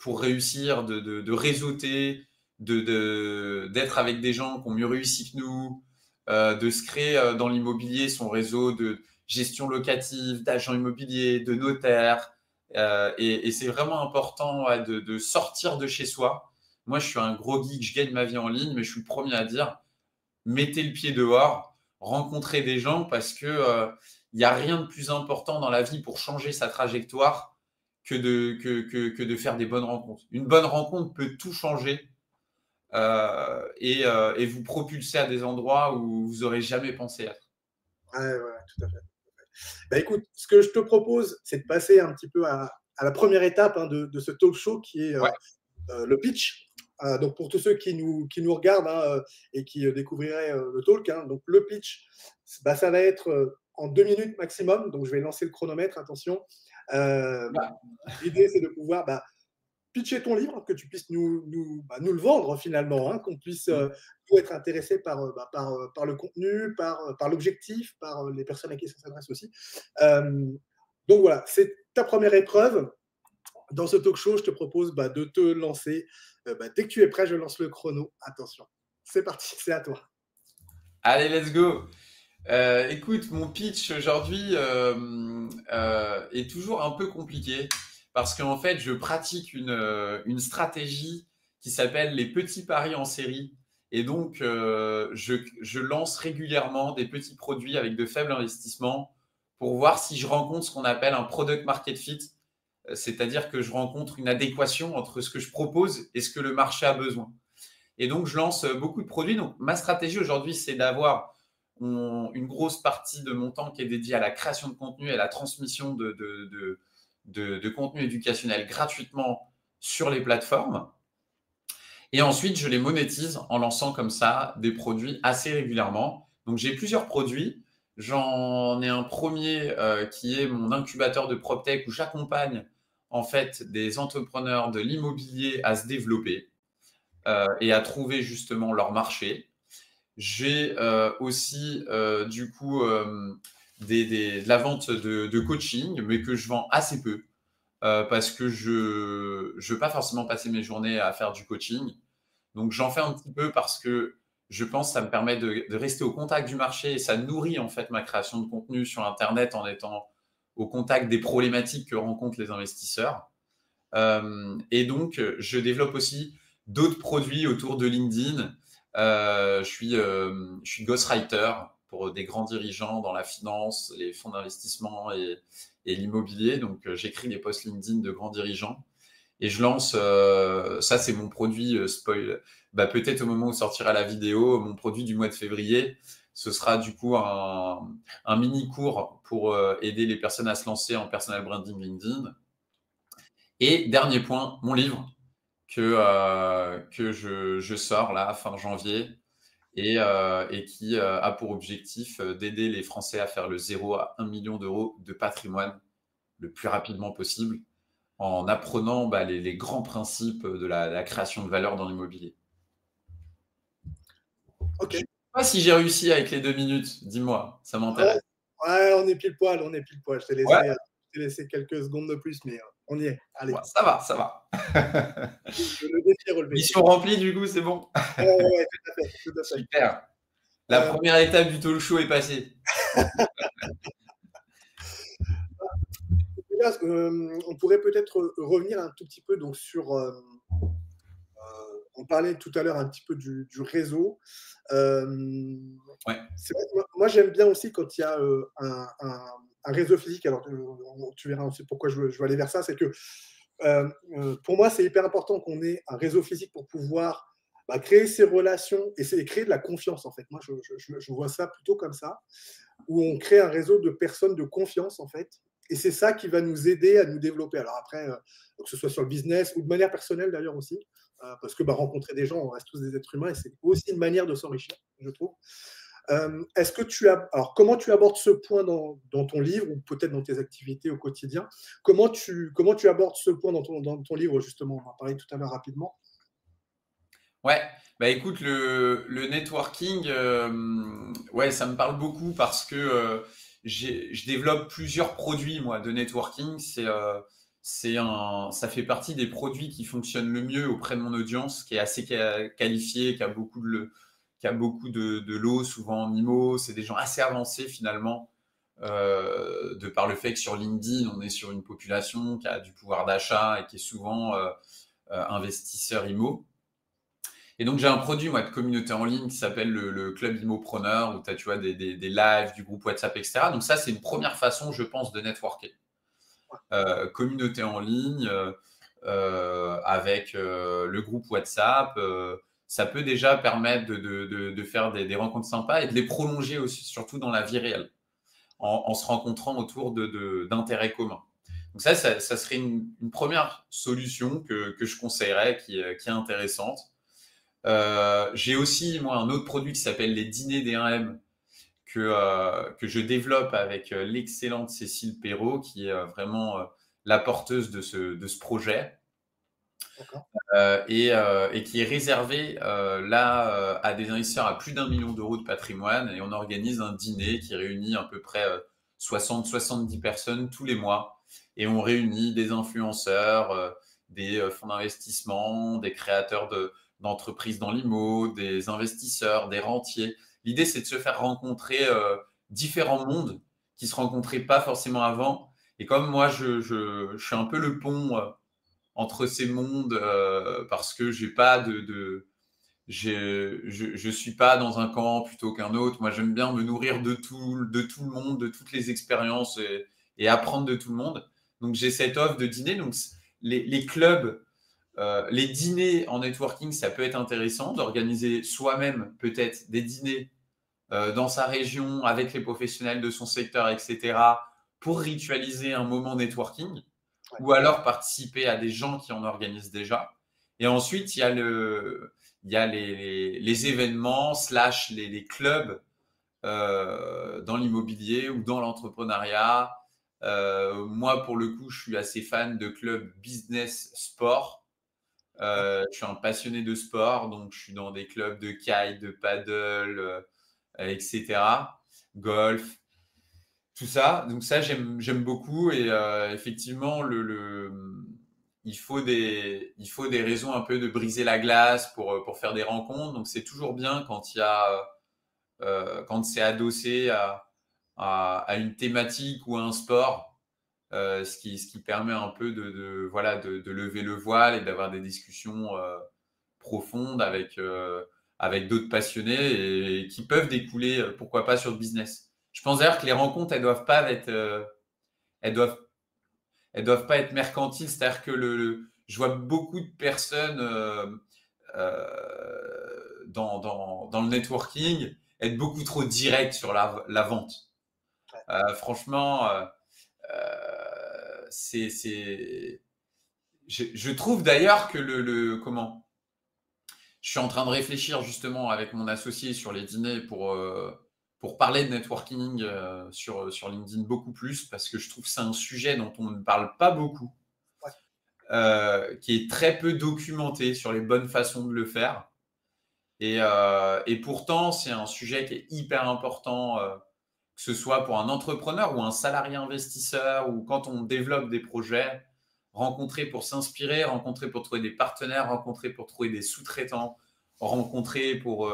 réussir, de réseauter, d'être avec des gens qui ont mieux réussi que nous, de se créer dans l'immobilier son réseau de gestion locative, d'agents immobiliers, de notaires. Et c'est vraiment important ouais, de sortir de chez soi. Moi, je suis un gros geek, je gagne ma vie en ligne, mais je suis le premier à dire, mettez le pied dehors, rencontrez des gens parce que il n'y a rien de plus important dans la vie pour changer sa trajectoire que de faire des bonnes rencontres. Une bonne rencontre peut tout changer et vous propulser à des endroits où vous n'aurez jamais pensé être. Ouais, ouais, tout à fait. Bah, écoute, ce que je te propose, c'est de passer un petit peu à la première étape de ce talk show qui est Ouais. le pitch. Donc pour tous ceux qui nous regardent et qui découvriraient le talk, donc le pitch, bah, ça va être en 2 minutes maximum. Donc je vais lancer le chronomètre, attention. Euh, Bah, L'idée, c'est de pouvoir pitcher ton livre, que tu puisses nous le vendre finalement, qu'on puisse nous être intéressé par le contenu, par l'objectif, par les personnes à qui ça s'adresse aussi. Donc voilà, c'est ta première épreuve. Dans ce talk show, je te propose de te lancer. Dès que tu es prêt, je lance le chrono. Attention, c'est parti, c'est à toi. allez, let's go. Écoute, mon pitch aujourd'hui est toujours un peu compliqué parce qu'en fait, je pratique une stratégie qui s'appelle les petits paris en série. Et donc, je lance régulièrement des petits produits avec de faibles investissements pour voir si je rencontre ce qu'on appelle un product market fit, c'est-à-dire que je rencontre une adéquation entre ce que je propose et ce que le marché a besoin. Et donc, je lance beaucoup de produits. Donc, ma stratégie aujourd'hui, c'est d'avoir une grosse partie de mon temps qui est dédiée à la création de contenu et à la transmission de contenu éducationnel gratuitement sur les plateformes. Et ensuite, je les monétise en lançant comme ça des produits assez régulièrement. Donc, j'ai plusieurs produits. J'en ai un premier qui est mon incubateur de PropTech où j'accompagne en fait des entrepreneurs de l'immobilier à se développer et à trouver justement leur marché. J'ai aussi du coup de la vente de coaching, mais que je vends assez peu parce que je ne veux pas forcément passer mes journées à faire du coaching. Donc j'en fais un petit peu parce que je pense que ça me permet de rester au contact du marché et ça nourrit en fait ma création de contenu sur Internet en étant au contact des problématiques que rencontrent les investisseurs. Et donc, je développe aussi d'autres produits autour de LinkedIn. Je suis ghostwriter pour des grands dirigeants dans la finance, les fonds d'investissement et l'immobilier. Donc, j'écris des posts LinkedIn de grands dirigeants. Et je lance, ça c'est mon produit spoil. Peut-être au moment où sortira la vidéo, mon produit du mois de février, ce sera du coup un mini cours pour aider les personnes à se lancer en personal branding LinkedIn. Et dernier point, mon livre que je sors là fin janvier et qui a pour objectif d'aider les Français à faire le 0 à 1 million d'euros de patrimoine le plus rapidement possible en apprenant les grands principes de la création de valeur dans l'immobilier. Ok. Je ne sais pas si j'ai réussi avec les 2 minutes, dis-moi, ça m'intéresse. Ouais, on est pile poil, on est pile poil. Ouais, Je t'ai laissé quelques secondes de plus, mais on y est. Allez, ouais, ça va, ça va. le défi est relevé. Mission remplie, du coup, c'est bon. Ouais, ouais, ouais, tout à fait, tout à fait. Super. La Euh, première étape du talk show est passée. Déjà, on pourrait peut-être revenir un tout petit peu donc sur. On parlait tout à l'heure un petit peu du réseau. Euh, Ouais. c'est vrai que moi, j'aime bien aussi quand il y a un réseau physique. Alors, tu verras ensuite pourquoi je veux aller vers ça. C'est que pour moi, c'est hyper important qu'on ait un réseau physique pour pouvoir créer ces relations et c'est créer de la confiance en fait. Moi, je vois ça plutôt comme ça, où on crée un réseau de personnes de confiance en fait. Et c'est ça qui va nous aider à nous développer. Alors après, que ce soit sur le business ou de manière personnelle d'ailleurs aussi. parce que, bah, rencontrer des gens, on reste tous des êtres humains et c'est aussi une manière de s'enrichir, je trouve. Est-ce que alors comment tu abordes ce point dans ton livre ou peut-être dans tes activités au quotidien? Comment tu abordes ce point dans ton livre justement? On en parlait tout à l'heure rapidement. Ouais, bah écoute, le networking, ouais, ça me parle beaucoup parce que je développe plusieurs produits, moi, de networking. Ça fait partie des produits qui fonctionnent le mieux auprès de mon audience, qui est assez qualifiée, qui a beaucoup de lots, souvent en IMO. C'est des gens assez avancés finalement, de par le fait que sur LinkedIn, on est sur une population qui a du pouvoir d'achat et qui est souvent investisseur IMO. Et donc, j'ai un produit, moi, de communauté en ligne qui s'appelle le Club Immopreneur, où tu as, tu vois, des lives, du groupe WhatsApp, etc. Donc, ça, c'est une première façon, je pense, de networker. Communauté en ligne, avec le groupe WhatsApp, ça peut déjà permettre de faire des rencontres sympas et de les prolonger aussi, surtout dans la vie réelle, en se rencontrant autour d'intérêts communs. Donc, ça serait une première solution que je conseillerais, qui est intéressante. J'ai aussi, moi, un autre produit qui s'appelle les dîners des 1M que je développe avec l'excellente Cécile Perrault, qui est vraiment la porteuse de ce projet, D'accord. et qui est réservé là à des investisseurs à plus d'1 million d'euros de patrimoine. Et on organise un dîner qui réunit à peu près 60-70 personnes tous les mois. Et on réunit des influenceurs, des fonds d'investissement, des créateurs d'entreprises dans l'IMO, des investisseurs, des rentiers. L'idée, c'est de se faire rencontrer différents mondes qui se rencontraient pas forcément avant. Et comme moi, je suis un peu le pont entre ces mondes, parce que j'ai pas je suis pas dans un camp plutôt qu'un autre. Moi, j'aime bien me nourrir de tout le monde, de toutes les expériences, et apprendre de tout le monde. Donc, j'ai cette offre de dîner. Donc, les clubs, les dîners en networking, ça peut être intéressant d'organiser soi-même peut-être des dîners dans sa région avec les professionnels de son secteur, etc., pour ritualiser un moment networking, Ouais. ou alors participer à des gens qui en organisent déjà. Et ensuite, il y a les événements slash les clubs dans l'immobilier ou dans l'entrepreneuriat. Moi, pour le coup, je suis assez fan de clubs business sport. Je suis un passionné de sport, donc je suis dans des clubs de kite, de paddle, etc. Golf, tout ça. Donc ça, j'aime beaucoup. Et effectivement, il faut des raisons un peu de briser la glace pour faire des rencontres. Donc c'est toujours bien quand quand c'est adossé à une thématique ou à un sport, ce qui permet un peu voilà, de lever le voile et d'avoir des discussions profondes avec d'autres passionnés, et qui peuvent découler, pourquoi pas, sur le business. Je pense d'ailleurs que les rencontres, elles doivent, elles doivent pas être mercantiles. C'est-à-dire que je vois beaucoup de personnes dans le networking être beaucoup trop direct sur la vente. Franchement, c'est, je trouve d'ailleurs que comment, je suis en train de réfléchir justement avec mon associé sur les dîners pour parler de networking sur LinkedIn beaucoup plus, parce que je trouve que c'est un sujet dont on ne parle pas beaucoup, Ouais. qui est très peu documenté sur les bonnes façons de le faire. Et pourtant, c'est un sujet qui est hyper important, que ce soit pour un entrepreneur ou un salarié investisseur, ou quand on développe des projets, rencontrer pour s'inspirer, rencontrer pour trouver des partenaires, rencontrer pour trouver des sous-traitants, rencontrer pour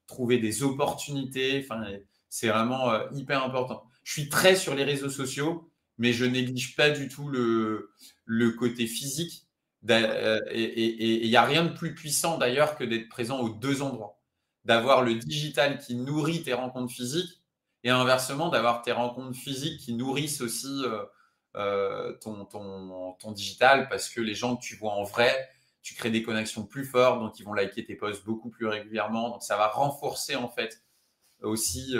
trouver des opportunités. Enfin, c'est vraiment hyper important. Je suis très sur les réseaux sociaux, mais je néglige pas du tout le côté physique. Et il n'y a rien de plus puissant d'ailleurs que d'être présent aux deux endroits. D'avoir le digital qui nourrit tes rencontres physiques, et inversement, d'avoir tes rencontres physiques qui nourrissent aussi ton digital, parce que les gens que tu vois en vrai, tu crées des connexions plus fortes, donc ils vont liker tes posts beaucoup plus régulièrement. Donc ça va renforcer en fait aussi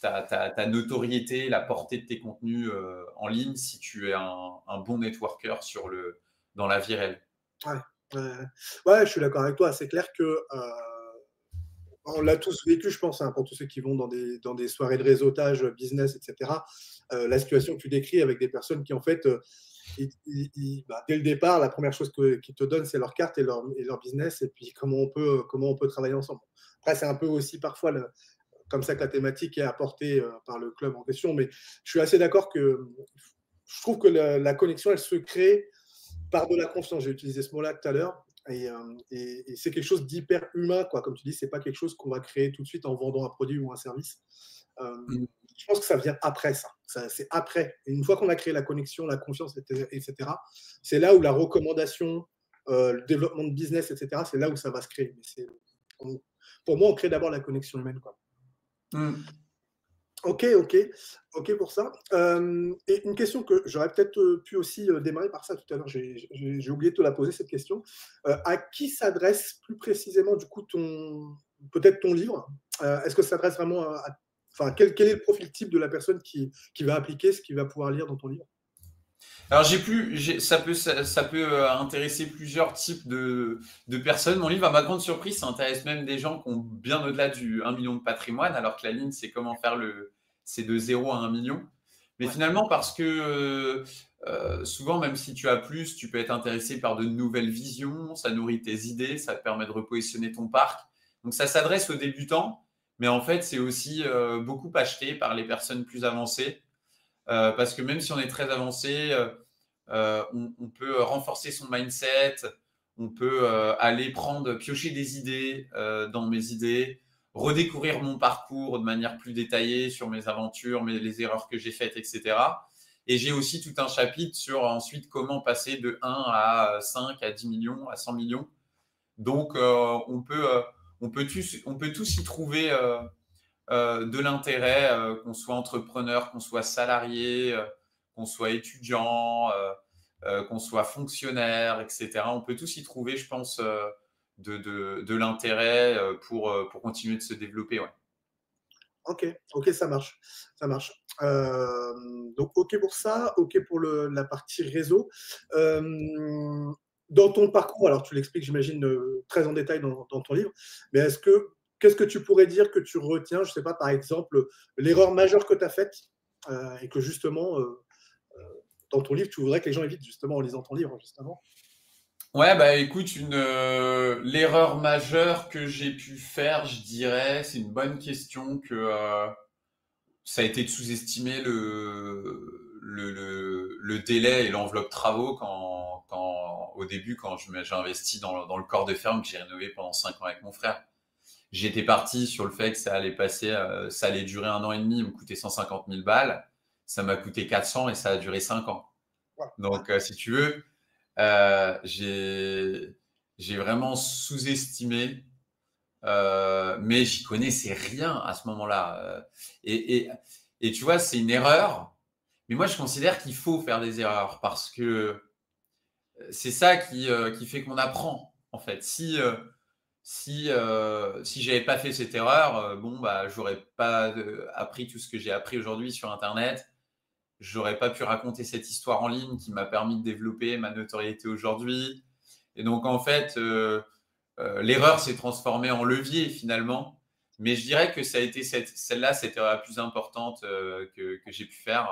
ta notoriété, la portée de tes contenus en ligne, si tu es un bon networker dans la vie réelle. Ouais. Ouais, je suis d'accord avec toi. C'est clair que on l'a tous vécu, je pense, hein, pour tous ceux qui vont dans des soirées de réseautage, business, etc. La situation que tu décris avec des personnes qui, en fait, bah, dès le départ, la première chose qu'ils te donnent, c'est leur carte et leur business, et puis comment on peut travailler ensemble. Après, c'est un peu aussi parfois comme ça que la thématique est apportée par le club en question, mais je suis assez d'accord que je trouve que la connexion, elle se crée par de la confiance. J'ai utilisé ce mot-là tout à l'heure. Et c'est quelque chose d'hyper humain, quoi. Comme tu dis, c'est pas quelque chose qu'on va créer tout de suite en vendant un produit ou un service. Euh, Mm. je pense que ça vient après ça. C'est après. Et une fois qu'on a créé la connexion, la confiance, etc., c'est là où la recommandation, le développement de business, etc., c'est là où ça va se créer. Pour moi, on crée d'abord la connexion humaine, quoi. Mm. Ok, ok, ok pour ça. Et une question que j'aurais peut-être pu aussi démarrer par ça tout à l'heure, j'ai oublié de te la poser cette question. À qui s'adresse plus précisément du coup peut-être ton livre? Est-ce que ça s'adresse vraiment enfin, quel est le profil type de la personne qui va appliquer ce qu'il va pouvoir lire dans ton livre? Alors ça peut intéresser plusieurs types de personnes. Mon livre, à ma grande surprise, ça intéresse même des gens qui ont bien au-delà du 1 million de patrimoine, alors que la ligne, c'est comment faire c'est de 0 à 1 million. Mais Ouais, finalement, parce que souvent, même si tu as plus, tu peux être intéressé par de nouvelles visions, ça nourrit tes idées, ça te permet de repositionner ton parc. Donc ça s'adresse aux débutants, mais en fait, c'est aussi beaucoup acheté par les personnes plus avancées. Parce que même si on est très avancé, on peut renforcer son mindset, on peut aller piocher des idées dans mes idées, redécouvrir mon parcours de manière plus détaillée sur mes aventures, les erreurs que j'ai faites, etc. Et j'ai aussi tout un chapitre sur ensuite comment passer de 1 à 5, à 10 millions, à 100 millions. Donc, on peut tous y trouver de l'intérêt, qu'on soit entrepreneur, qu'on soit salarié, qu'on soit étudiant, qu'on soit fonctionnaire, etc. On peut tous y trouver, je pense, de l'intérêt pour continuer de se développer. Ouais. ok, ok, ça marche. Ça marche. Donc, ok pour ça, ok pour la partie réseau. Dans ton parcours, alors tu l'expliques, j'imagine, très en détail dans ton livre, mais qu'est-ce que tu pourrais dire que tu retiens, je ne sais pas, par exemple, l'erreur majeure que tu as faite et que justement, dans ton livre, tu voudrais que les gens évitent justement en lisant ton livre, justement. Ouais, bah écoute, l'erreur majeure que j'ai pu faire, je dirais, c'est une bonne question que ça a été de sous-estimer le délai et l'enveloppe travaux au début, quand j'ai investi dans le corps de ferme que j'ai rénové pendant 5 ans avec mon frère. J'étais parti sur le fait que ça allait durer 1 an et demi, me coûter 150 000 balles. Ça m'a coûté 400 et ça a duré 5 ans. Voilà. Donc, si tu veux, j'ai vraiment sous-estimé, mais j'y connaissais rien à ce moment-là. Et, et, et tu vois, c'est une erreur. Mais moi, je considère qu'il faut faire des erreurs parce que c'est ça qui fait qu'on apprend, en fait. Si j'avais pas fait cette erreur, bon, bah, j'aurais pas appris tout ce que j'ai appris aujourd'hui sur Internet. J'aurais pas pu raconter cette histoire en ligne qui m'a permis de développer ma notoriété aujourd'hui. Et donc, en fait, l'erreur s'est transformée en levier finalement. Mais je dirais que ça a été celle-là, cette erreur la plus importante que j'ai pu faire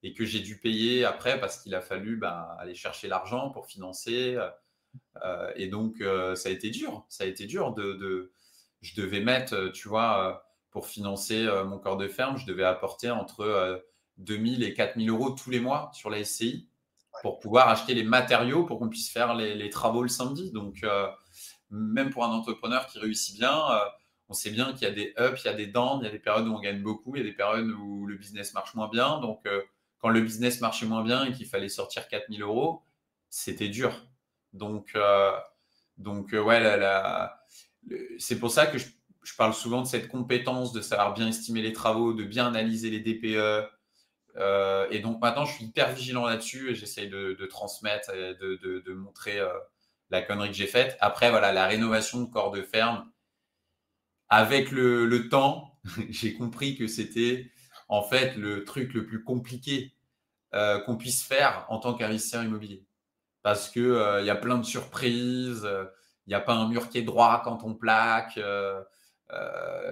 et que j'ai dû payer après parce qu'il a fallu aller chercher l'argent pour financer. Et donc, ça a été dur. Ça a été dur je devais mettre, tu vois, pour financer mon corps de ferme, je devais apporter entre 2 000 et 4 000 euros tous les mois sur la SCI pour pouvoir acheter les matériaux pour qu'on puisse faire les travaux le samedi. Donc, même pour un entrepreneur qui réussit bien, on sait bien qu'il y a des ups, il y a des downs, il y a des périodes où on gagne beaucoup, il y a des périodes où le business marche moins bien. Donc, quand le business marchait moins bien et qu'il fallait sortir 4 000 euros, c'était dur. Donc, ouais, c'est pour ça que je parle souvent de cette compétence de savoir bien estimer les travaux, de bien analyser les DPE. Et donc maintenant, je suis hyper vigilant là-dessus et j'essaye de transmettre et de montrer la connerie que j'ai faite. Après, voilà, la rénovation de corps de ferme, avec le temps, j'ai compris que c'était en fait le truc le plus compliqué qu'on puisse faire en tant qu'investisseur immobilier. parce que, il y a plein de surprises, il y a pas un mur qui est droit quand on plaque,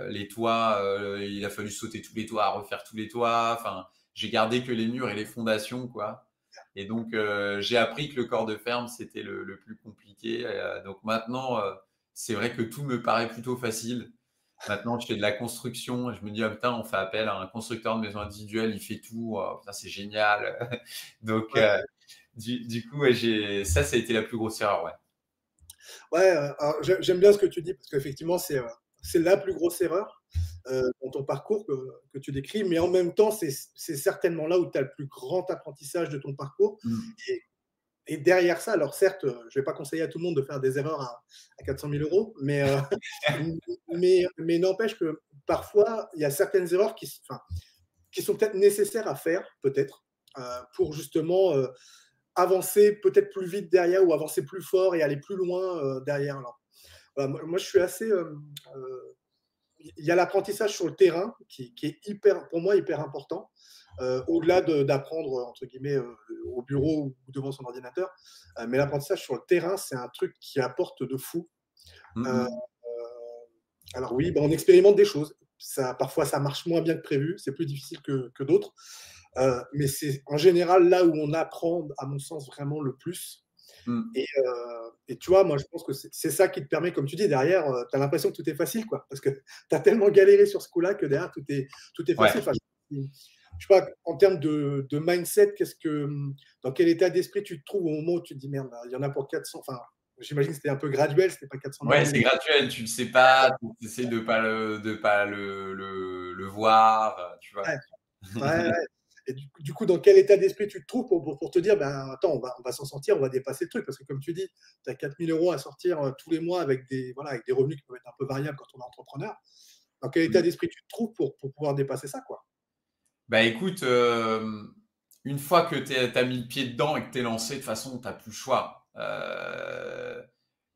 les toits, il a fallu sauter tous les toits, refaire tous les toits. Enfin, j'ai gardé que les murs et les fondations, quoi. Et donc, j'ai appris que le corps de ferme, c'était le plus compliqué. Donc maintenant, c'est vrai que tout me paraît plutôt facile. Maintenant, je fais de la construction et je me dis, ah, putain, on fait appel à un constructeur de maisons individuelles, il fait tout. Oh, putain, c'est génial. Donc, Ouais, du coup, ouais, ça a été la plus grosse erreur, ouais. ouais, alors j'aime bien ce que tu dis parce qu'effectivement, c'est la plus grosse erreur dans ton parcours que tu décris, mais en même temps, c'est certainement là où tu as le plus grand apprentissage de ton parcours. Mm. Et, et derrière ça, alors certes, je ne vais pas conseiller à tout le monde de faire des erreurs à 400 000 euros, mais n'empêche que parfois, il y a certaines erreurs enfin, qui sont peut-être nécessaires à faire, peut-être, pour justement avancer peut-être plus vite derrière ou avancer plus fort et aller plus loin derrière. Alors, voilà, moi, je suis assez. Il y a l'apprentissage sur le terrain qui est hyper, pour moi, hyper important. Au-delà d'apprendre entre guillemets au bureau ou devant son ordinateur, mais l'apprentissage sur le terrain, c'est un truc qui apporte de fou. Mm, Euh, mm. alors oui, ben, on expérimente des choses. Ça, parfois, ça marche moins bien que prévu. C'est plus difficile que d'autres. Mais c'est en général là où on apprend, à mon sens, vraiment le plus. Mm. Et tu vois, moi, je pense que c'est ça qui te permet, comme tu dis, derrière, tu as l'impression que tout est facile, quoi. Parce que tu as tellement galéré sur ce coup-là que derrière, tout est facile. Ouais. Enfin, je sais pas, en termes de mindset, dans quel état d'esprit tu te trouves au moment où tu te dis, merde, il y en a pour 400. Enfin, j'imagine que c'était un peu graduel, c'était pas 400 000 Ouais, dès le c'est début. graduel, tu le sais pas, tu essaies de pas le voir, tu vois. Ouais, ouais, ouais. Et du coup, dans quel état d'esprit tu te trouves pour te dire, ben, attends, on va s'en sortir, on va dépasser le truc. Parce que comme tu dis, tu as 4 000 euros à sortir tous les mois voilà, avec des revenus qui peuvent être un peu variables quand on est entrepreneur. Dans quel état Mm. d'esprit tu te trouves pour pouvoir dépasser ça, quoi? Bah écoute, une fois que tu as mis le pied dedans et que tu es lancé, de toute façon, tu n'as plus le choix.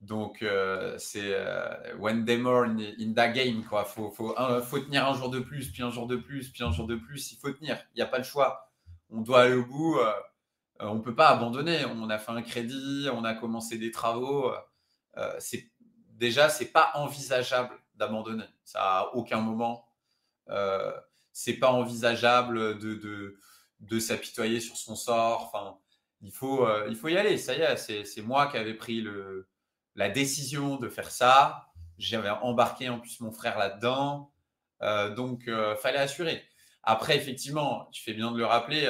Donc, c'est one day more in the game, quoi. Faut tenir un jour de plus, puis un jour de plus, puis un jour de plus. Il faut tenir. Il n'y a pas le choix. On doit aller au bout. On ne peut pas abandonner. On a fait un crédit, on a commencé des travaux. Déjà, c'est pas envisageable d'abandonner. Ça, à aucun moment. Euh, c'est pas envisageable de s'apitoyer sur son sort. Enfin, il faut y aller. Ça y est, c'est moi qui avais pris la décision de faire ça. J'avais embarqué en plus mon frère là-dedans. Donc, fallait assurer. Après, effectivement, tu fais bien de le rappeler,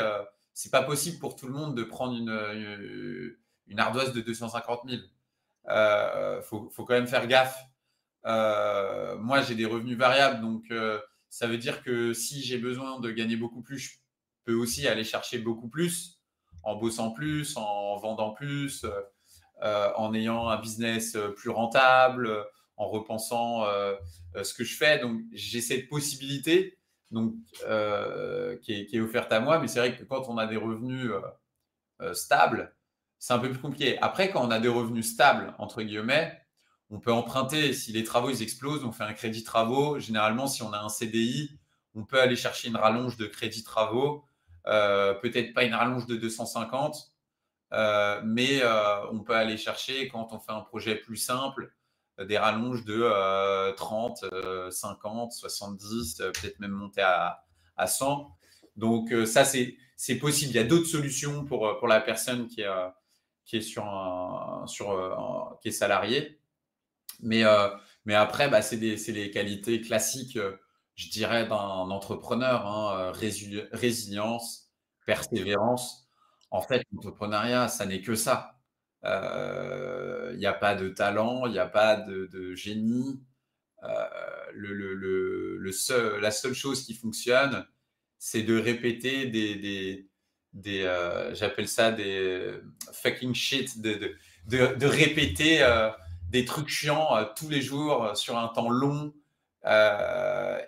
c'est pas possible pour tout le monde de prendre une ardoise de 250 000. Faut quand même faire gaffe. Moi, j'ai des revenus variables, donc ça veut dire que si j'ai besoin de gagner beaucoup plus, je peux aussi aller chercher beaucoup plus en bossant plus, en vendant plus, en ayant un business plus rentable, en repensant ce que je fais. Donc, j'ai cette possibilité donc, qui est offerte à moi, mais c'est vrai que quand on a des revenus stables, c'est un peu plus compliqué. Après, quand on a des revenus stables, entre guillemets, on peut emprunter. Si les travaux ils explosent, on fait un crédit travaux. Généralement, si on a un CDI, on peut aller chercher une rallonge de crédit travaux. Peut-être pas une rallonge de 250, mais on peut aller chercher, quand on fait un projet plus simple, des rallonges de 30, 50, 70, peut-être même monter à 100. Donc ça, c'est possible. Il y a d'autres solutions pour la personne qui est qui est salarié. Mais, euh, mais après, bah, c'est les qualités classiques, je dirais, d'un entrepreneur, hein, résilience, persévérance. En fait, l'entrepreneuriat, ça n'est que ça. Il n'y a pas de talent, il n'y a pas de génie. Euh, la seule chose qui fonctionne, c'est de répéter j'appelle ça des fucking shit, de répéter des trucs chiants tous les jours sur un temps long.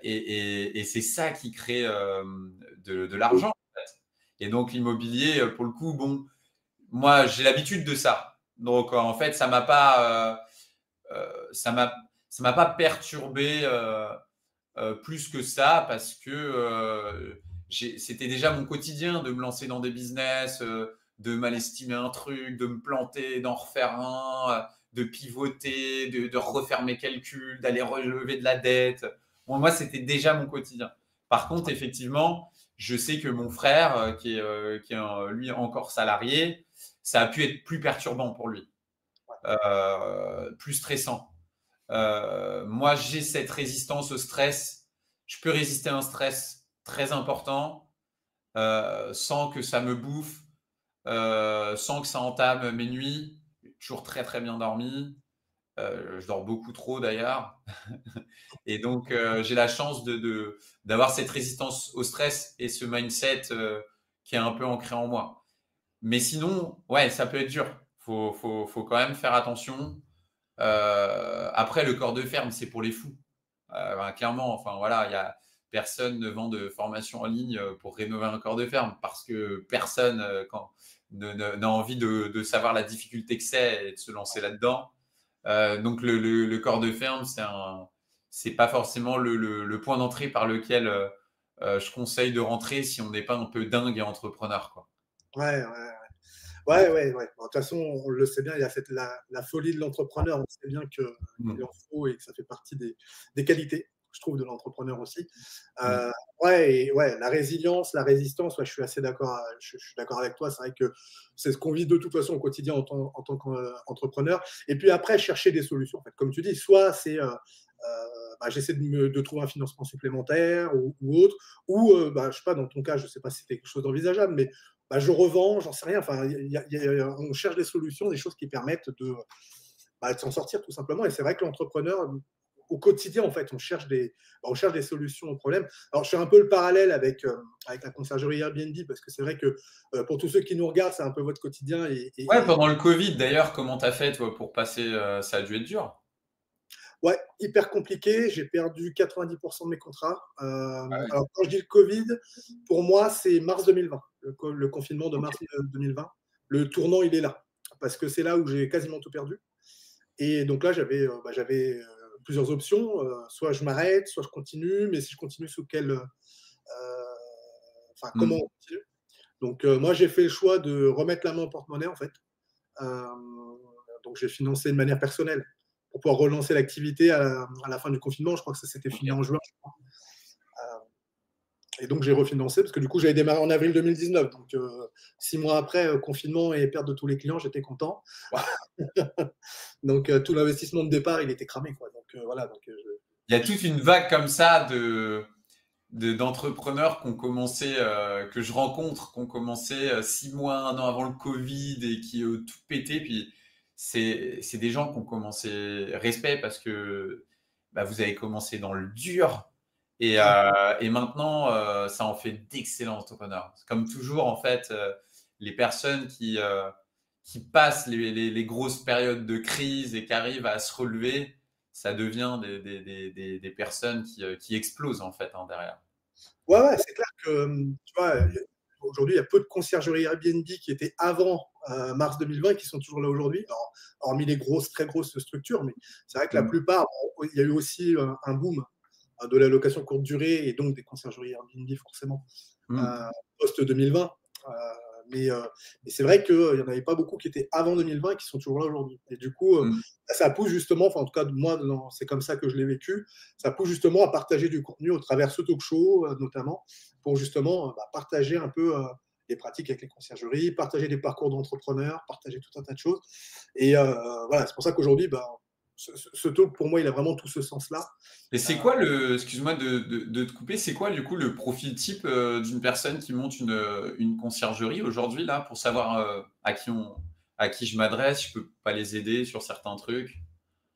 Et c'est ça qui crée de l'argent, en fait. Et donc l'immobilier, pour le coup, bon, moi j'ai l'habitude de ça. Donc en fait, ça m'a pas perturbé plus que ça, parce que c'était déjà mon quotidien de me lancer dans des business, de mal estimer un truc, de me planter, d'en refaire un, de pivoter, de refaire mes calculs, d'aller relever de la dette. Bon, moi, c'était déjà mon quotidien. Par contre, effectivement, je sais que mon frère, qui est lui encore salarié, ça a pu être plus perturbant pour lui, plus stressant. Moi, j'ai cette résistance au stress. Je peux résister à un stress très important sans que ça me bouffe, sans que ça entame mes nuits. J'ai toujours très très bien dormi. Je dors beaucoup trop d'ailleurs. Et donc, j'ai la chance d'avoir cette résistance au stress et ce mindset qui est un peu ancré en moi. Mais sinon, ouais, ça peut être dur. Faut quand même faire attention. Après, le corps de ferme, c'est pour les fous. Clairement, enfin voilà, personne ne vend de formation en ligne pour rénover un corps de ferme parce que personne n'a envie de savoir la difficulté que c'est et de se lancer là-dedans. Donc le corps de ferme, c'est pas forcément le point d'entrée par lequel je conseille de rentrer si on n'est pas un peu dingue et entrepreneur, quoi. Ouais, ouais. Ouais, ouais, ouais. Bon, de toute façon, on le sait bien, il y a la folie de l'entrepreneur. On sait bien qu'il en faut et que ça fait partie des qualités, je trouve, de l'entrepreneur aussi. Mm. Ouais, et ouais, la résilience, la résistance, ouais, je suis assez d'accord. Je suis d'accord avec toi. C'est vrai que c'est ce qu'on vit de toute façon au quotidien en tant qu'entrepreneur. Et puis après, chercher des solutions. En fait, comme tu dis, soit c'est j'essaie de trouver un financement supplémentaire ou autre, ou je sais pas, dans ton cas, je sais pas si c'était quelque chose d'envisageable, mais je revends, j'en sais rien. Enfin, on cherche des solutions, des choses qui permettent de s'en sortir tout simplement. Et c'est vrai que l'entrepreneur, au quotidien, en fait, on cherche des solutions aux problèmes. Alors, je fais un peu le parallèle avec la conciergerie Airbnb, parce que c'est vrai que pour tous ceux qui nous regardent, c'est un peu votre quotidien. Ouais, pendant le Covid, d'ailleurs, comment t'as fait, toi, pour passer ça a dû être dur. Ouais, hyper compliqué. J'ai perdu 90% de mes contrats. Ah ouais. Alors, quand je dis le Covid, pour moi, c'est mars 2020, le confinement de mars Ok. 2020. Le tournant, il est là, parce que c'est là où j'ai quasiment tout perdu. Et donc là, j'avais plusieurs options. Soit je m'arrête, soit je continue. Mais si je continue, comment Mm. on continue? Donc, moi, j'ai fait le choix de remettre la main au porte-monnaie, en fait. Euh, donc, j'ai financé de manière personnelle pour pouvoir relancer l'activité à la fin du confinement. Je crois que ça s'était Ok. fini en juin. Et donc, j'ai refinancé parce que du coup, j'avais démarré en avril 2019. Donc, 6 mois après, confinement et perte de tous les clients, j'étais content. Ouais. Donc, tout l'investissement de départ, il était cramé, quoi. Donc, voilà. Donc, Il y a toute une vague comme ça d'entrepreneurs qui ont commencé, que je rencontre, qui ont commencé 6 mois, un an avant le Covid et qui ont tout pété. Puis c'est des gens qui ont commencé respect parce que vous avez commencé dans le dur et maintenant ça en fait d'excellents entrepreneurs. Comme toujours, en fait, les personnes qui passent les grosses périodes de crise et qui arrivent à se relever, ça devient des personnes qui explosent en fait derrière. ouais, ouais, c'est clair que, tu vois, aujourd'hui, il y a peu de conciergeries Airbnb qui étaient avant mars 2020 et qui sont toujours là aujourd'hui, hormis les très grosses structures. Mais c'est vrai que la Mm. plupart, il y a eu aussi un boom de la location courte durée et donc des conciergeries Airbnb, forcément, Mm. post-2020. Mais c'est vrai qu'il n'y en avait pas beaucoup qui étaient avant 2020 et qui sont toujours là aujourd'hui. Et du coup, Mm. ça pousse justement, enfin en tout cas moi, c'est comme ça que je l'ai vécu, ça pousse justement à partager du contenu au travers ce talk show notamment, pour justement partager un peu les pratiques avec les conciergeries, partager des parcours d'entrepreneurs, partager tout un tas de choses. Et voilà, c'est pour ça qu'aujourd'hui, ce talk, pour moi, il a vraiment tout ce sens-là. Et c'est quoi excuse-moi de te couper, c'est quoi du coup le profil type d'une personne qui monte une conciergerie aujourd'hui là pour savoir à qui je m'adresse, je peux pas les aider sur certains trucs.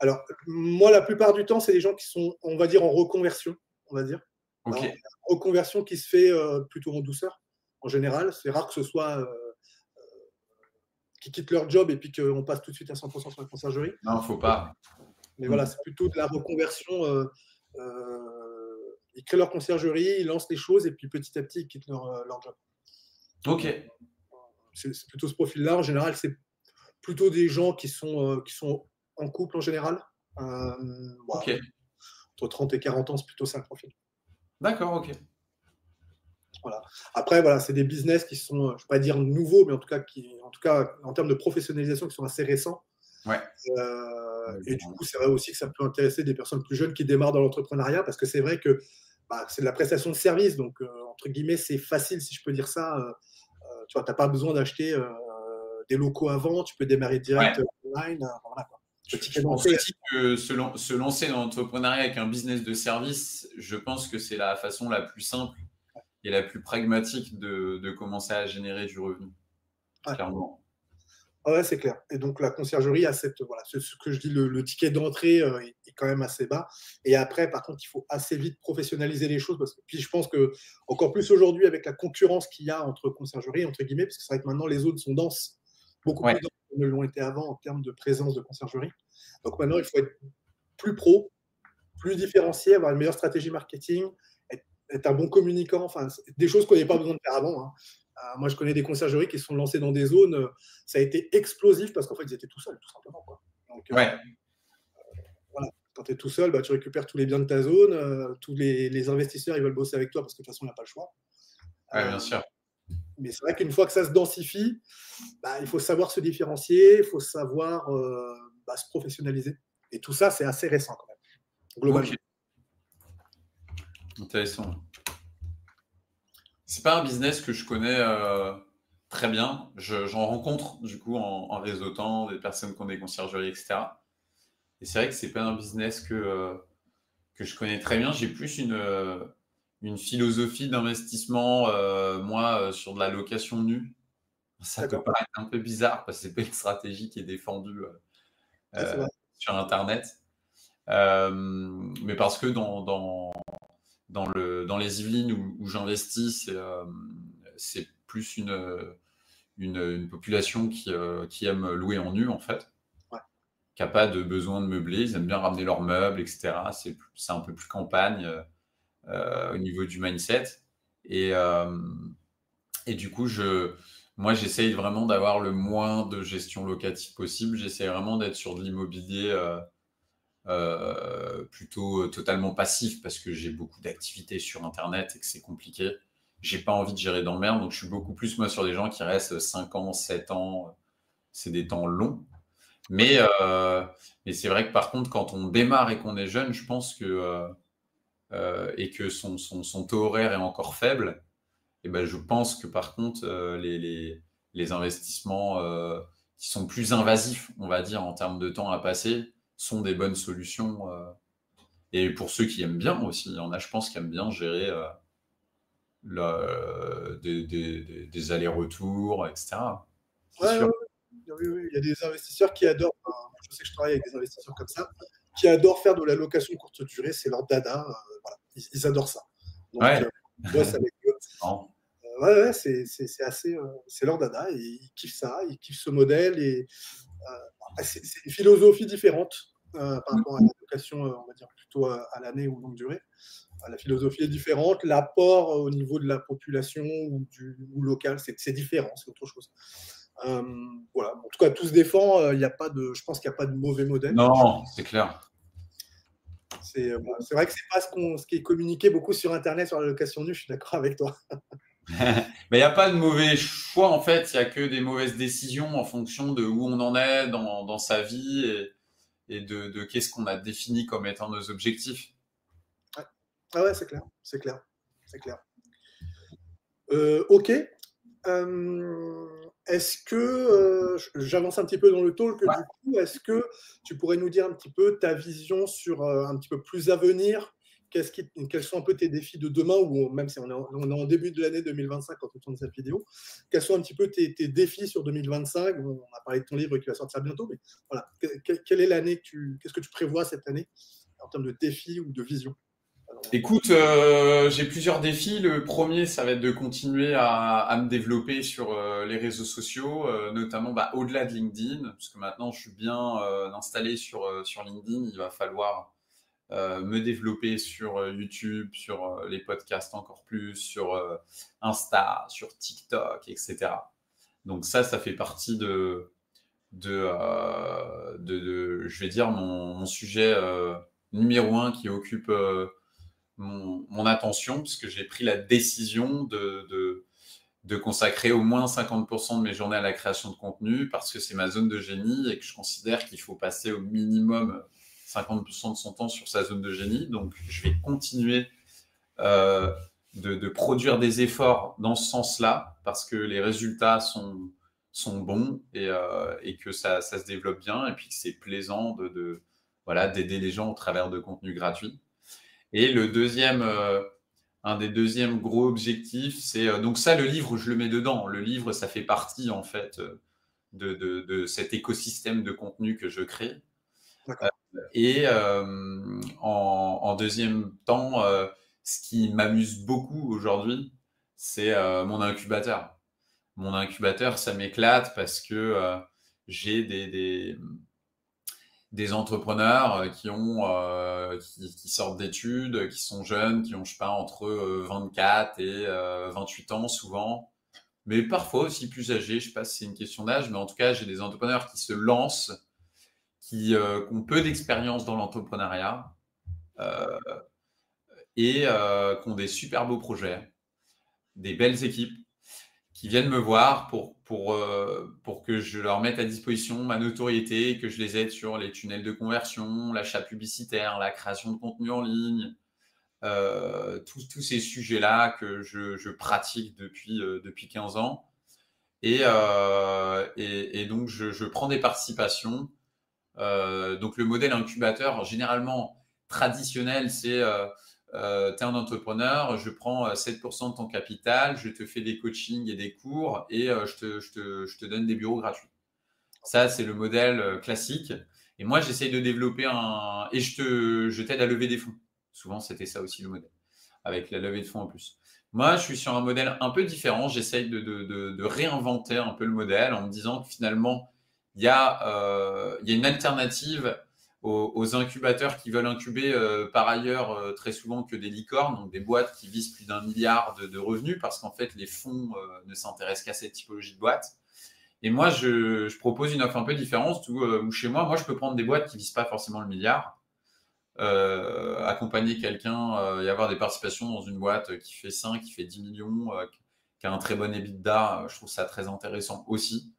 Alors, moi, la plupart du temps, c'est des gens qui sont, on va dire, en reconversion, on va dire. Ok, Alors, reconversion qui se fait plutôt en douceur, en général. C'est rare que ce soit qui quittent leur job et puis qu'on passe tout de suite à 100% sur la conciergerie. non, faut pas. Mais Mm. voilà, c'est plutôt de la reconversion. Ils créent leur conciergerie, ils lancent les choses et puis petit à petit, ils quittent leur job. Ok, C'est plutôt ce profil-là. En général, c'est plutôt des gens qui sont en couple en général. Voilà. ok, Entre 30 et 40 ans, c'est plutôt ça le profil. d'accord, ok. Voilà. Après, voilà, c'est des business qui sont, je ne vais pas dire nouveaux, mais en tout cas, en termes de professionnalisation, qui sont assez récents. Ouais. Et du coup, c'est vrai aussi que ça peut intéresser des personnes plus jeunes qui démarrent dans l'entrepreneuriat, parce que c'est vrai que c'est de la prestation de service, donc entre guillemets, c'est facile, si je peux dire ça. Tu vois, tu n'as pas besoin d'acheter des locaux avant, tu peux démarrer direct Ouais. online. Voilà, quoi. Le ticket Je pense d'entrée. aussi que se lancer dans l'entrepreneuriat avec un business de service, je pense que c'est la façon la plus simple et la plus pragmatique de commencer à générer du revenu, Ouais. clairement. Ah ouais, c'est clair. Et donc la conciergerie a voilà, ce que je dis, le ticket d'entrée est quand même assez bas. Et après, par contre, il faut assez vite professionnaliser les choses. Puis je pense que encore plus aujourd'hui, avec la concurrence qu'il y a entre conciergerie, entre guillemets, parce que c'est vrai que maintenant les zones sont denses, beaucoup Ouais. plus denses qu'elles ne l'ont été avant en termes de présence de conciergerie. Donc maintenant, il faut être plus pro, plus différencié, avoir une meilleure stratégie marketing, être un bon communicant, enfin, des choses qu'on n'avait pas besoin de faire avant. Hein. Moi, je connais des conciergeries qui se sont lancées dans des zones, ça a été explosif parce qu'en fait, ils étaient tout seuls, tout simplement. Quoi. Donc, Ouais. voilà. Quand tu es tout seul, tu récupères tous les biens de ta zone, tous les investisseurs, ils veulent bosser avec toi parce que de toute façon, on n'a pas le choix. Ouais, bien sûr. Mais c'est vrai qu'une fois que ça se densifie, il faut savoir se différencier, il faut savoir se professionnaliser. Et tout ça, c'est assez récent quand même, globalement. Ok. Intéressant. C'est pas un business que je connais très bien. J'en rencontre du coup en réseautant des personnes qui ont des conciergeries, etc. Et c'est vrai que c'est pas un business que je connais très bien. J'ai plus une philosophie d'investissement, moi, sur de la location nue. Ça peut D'accord. paraître un peu bizarre parce que c'est pas une stratégie qui est défendue Ouais, c'est vrai. sur Internet. Mais parce que dans les Yvelines où j'investis, c'est plus une population qui aime louer en nu, en fait, Ouais. qui n'a pas de besoin de meubler. Ils aiment bien ramener leurs meubles, etc. C'est un peu plus campagne au niveau du mindset. Et, euh, et du coup, moi, j'essaye vraiment d'avoir le moins de gestion locative possible. J'essaye vraiment d'être sur de l'immobilier plutôt totalement passif parce que j'ai beaucoup d'activités sur Internet et que c'est compliqué. J'ai pas envie de gérer d'emmerde, donc je suis beaucoup plus moi sur des gens qui restent 5 ans, 7 ans. C'est des temps longs. Mais c'est vrai que par contre, quand on démarre et qu'on est jeune, je pense que et que son taux horaire est encore faible, et ben je pense que par contre, les investissements qui sont plus invasifs, on va dire, en termes de temps à passer, sont des bonnes solutions. Et pour ceux qui aiment bien aussi, il y en a, je pense, qui aiment bien gérer des allers-retours, etc. C'est Ouais, ouais, sûr. ouais. Oui, oui, il y a des investisseurs qui adorent, je sais que je travaille avec des investisseurs comme ça, qui adorent faire de la location courte durée, c'est leur dada, voilà. Ils adorent ça. Donc, Ouais, on bosse avec eux. c'est marrant. Ouais, ouais, c'est assez, c'est leur dada, et ils kiffent ça, ils kiffent ce modèle, et c'est une philosophie différente par rapport à la location, on va dire plutôt à l'année ou longue durée. La philosophie est différente, l'apport au niveau de la population ou local, c'est différent, c'est autre chose. Voilà. En tout cas, tout se défend. Il y a pas de, je pense qu'il n'y a pas de mauvais modèle. Non, c'est clair. C'est vrai que c'est pas ce qui est communiqué beaucoup sur Internet sur la location nue. Je suis d'accord avec toi. Mais il n'y a pas de mauvais choix, en fait. Il n'y a que des mauvaises décisions en fonction de où on en est dans sa vie et de qu'est-ce qu'on a défini comme étant nos objectifs. Ouais. Ah ouais, c'est clair, c'est clair, c'est clair. Ok. Est-ce que j'avance un petit peu dans le talk Ouais. du coup, est-ce que tu pourrais nous dire un petit peu ta vision sur un petit peu plus à venir? Quels sont un peu tes défis de demain, ou même si on est en début de l'année 2025 quand on tourne cette vidéo, quels sont un petit peu tes défis sur 2025? On a parlé de ton livre qui va sortir bientôt, mais voilà, quelle est l'année qu'est-ce que tu prévois cette année en termes de défis ou de vision? Écoute, j'ai plusieurs défis. Le premier, ça va être de continuer à me développer sur les réseaux sociaux, notamment au-delà de LinkedIn, parce que maintenant je suis bien installé sur LinkedIn. Il va falloir me développer sur YouTube, sur les podcasts encore plus, sur Insta, sur TikTok, etc. Donc ça fait partie je vais dire, mon sujet numéro un qui occupe mon attention, puisque j'ai pris la décision de consacrer au moins 50% de mes journées à la création de contenu, parce que c'est ma zone de génie et que je considère qu'il faut passer au minimum 50% de son temps sur sa zone de génie. Donc, je vais continuer de produire des efforts dans ce sens-là, parce que les résultats sont bons et que ça se développe bien, et puis que c'est plaisant voilà, d'aider les gens au travers de contenus gratuits. Et un des deuxièmes gros objectifs, c'est donc ça, le livre, je le mets dedans. Le livre, ça fait partie en fait de cet écosystème de contenu que je crée. Et en deuxième temps, ce qui m'amuse beaucoup aujourd'hui, c'est mon incubateur. Mon incubateur, ça m'éclate parce que j'ai des entrepreneurs qui sortent d'études, qui sont jeunes, qui ont, je sais pas, entre 24 et 28 ans souvent, mais parfois aussi plus âgés. Je sais pas si c'est une question d'âge, mais en tout cas, j'ai des entrepreneurs qui se lancent, qui ont peu d'expérience dans l'entrepreneuriat euh, et qui ont des super beaux projets, des belles équipes, qui viennent me voir pour que je leur mette à disposition ma notoriété, que je les aide sur les tunnels de conversion, l'achat publicitaire, la création de contenu en ligne, tous ces sujets-là que je pratique depuis 15 ans. Et donc, je prends des participations. Donc, le modèle incubateur, généralement traditionnel, c'est tu es un entrepreneur, je prends 7% de ton capital, je te fais des coachings et des cours et je te donne des bureaux gratuits. Ça, c'est le modèle classique. Et moi, j'essaye de développer et je t'aide à lever des fonds. Souvent, c'était ça aussi le modèle, avec la levée de fonds en plus. Moi, je suis sur un modèle un peu différent. J'essaye de réinventer un peu le modèle en me disant que finalement, il y a une alternative aux incubateurs qui veulent incuber par ailleurs très souvent que des licornes, donc des boîtes qui visent plus d'1 milliard de revenus, parce qu'en fait, les fonds ne s'intéressent qu'à cette typologie de boîtes. Et moi, je propose une offre un peu différente où chez moi, je peux prendre des boîtes qui visent pas forcément le milliard, accompagner quelqu'un et avoir des participations dans une boîte qui fait 5, qui fait 10 millions, qui a un très bon EBITDA. Je trouve ça très intéressant aussi.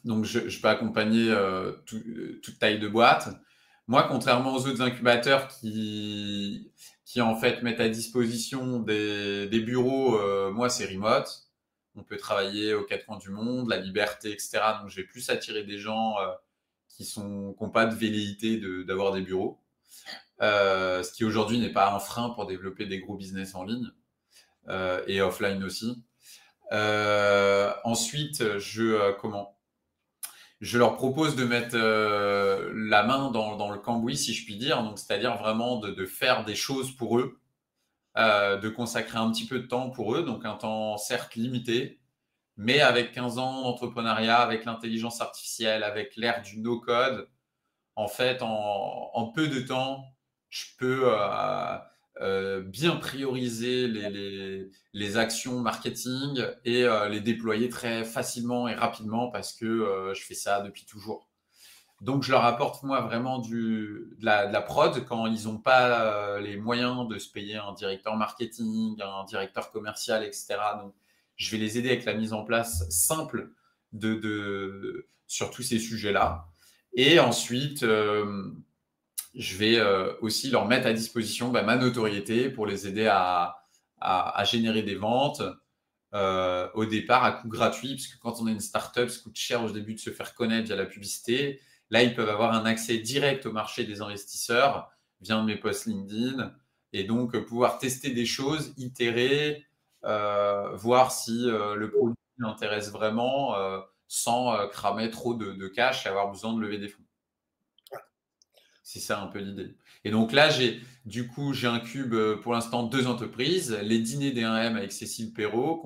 Donc, je peux accompagner toute taille de boîte. Moi, contrairement aux autres incubateurs qui en fait mettent à disposition des bureaux, moi, c'est remote. On peut travailler aux quatre coins du monde, la liberté, etc. Donc, je vais plus attirer des gens qui n'ont pas de velléité d'avoir des bureaux. Ce qui aujourd'hui n'est pas un frein pour développer des gros business en ligne et offline aussi. Ensuite, je leur propose de mettre la main dans le cambouis, si je puis dire. Donc, c'est-à-dire vraiment de faire des choses pour eux, de consacrer un petit peu de temps pour eux, donc un temps certes limité, mais avec 15 ans d'entrepreneuriat, avec l'intelligence artificielle, avec l'ère du no-code, en fait, en peu de temps, je peux bien prioriser les actions marketing et les déployer très facilement et rapidement parce que je fais ça depuis toujours. Donc, je leur apporte, moi, vraiment de la prod quand ils n'ont pas les moyens de se payer un directeur marketing, un directeur commercial, etc. Donc, je vais les aider avec la mise en place simple sur tous ces sujets-là. Et ensuite, je vais aussi leur mettre à disposition ma notoriété pour les aider à générer des ventes au départ à coût gratuit, parce que quand on est une startup, ça coûte cher au début de se faire connaître via la publicité. Là, ils peuvent avoir un accès direct au marché des investisseurs via mes posts LinkedIn et donc pouvoir tester des choses, itérer, voir si le produit intéresse vraiment sans cramer trop de cash et avoir besoin de lever des fonds. C'est ça un peu l'idée. Et donc là, j'incube pour l'instant 2 entreprises. Les dîners des 1M avec Cécile Perrault,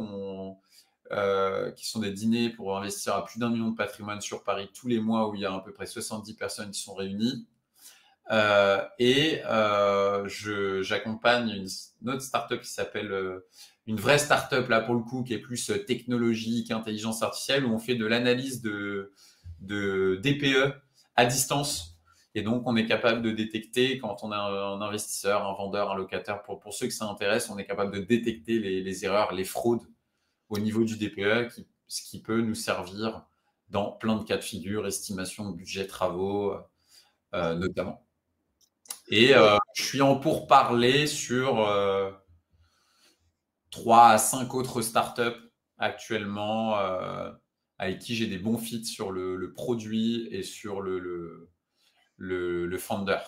qui sont des dîners pour investir à plus d'1 million de patrimoine sur Paris tous les mois, où il y a à peu près 70 personnes qui sont réunies. J'accompagne une autre startup qui s'appelle une vraie startup là pour le coup, qui est plus technologique, intelligence artificielle, où on fait de l'analyse de DPE à distance. Et donc, on est capable de détecter quand on a un investisseur, un vendeur, un locataire. Pour ceux que ça intéresse, on est capable de détecter les erreurs, les fraudes au niveau du DPE, ce qui peut nous servir dans plein de cas de figure, estimation de budget travaux notamment. Et je suis en pourparlers sur 3 à 5 autres startups actuellement avec qui j'ai des bons fits sur le produit et sur le founder.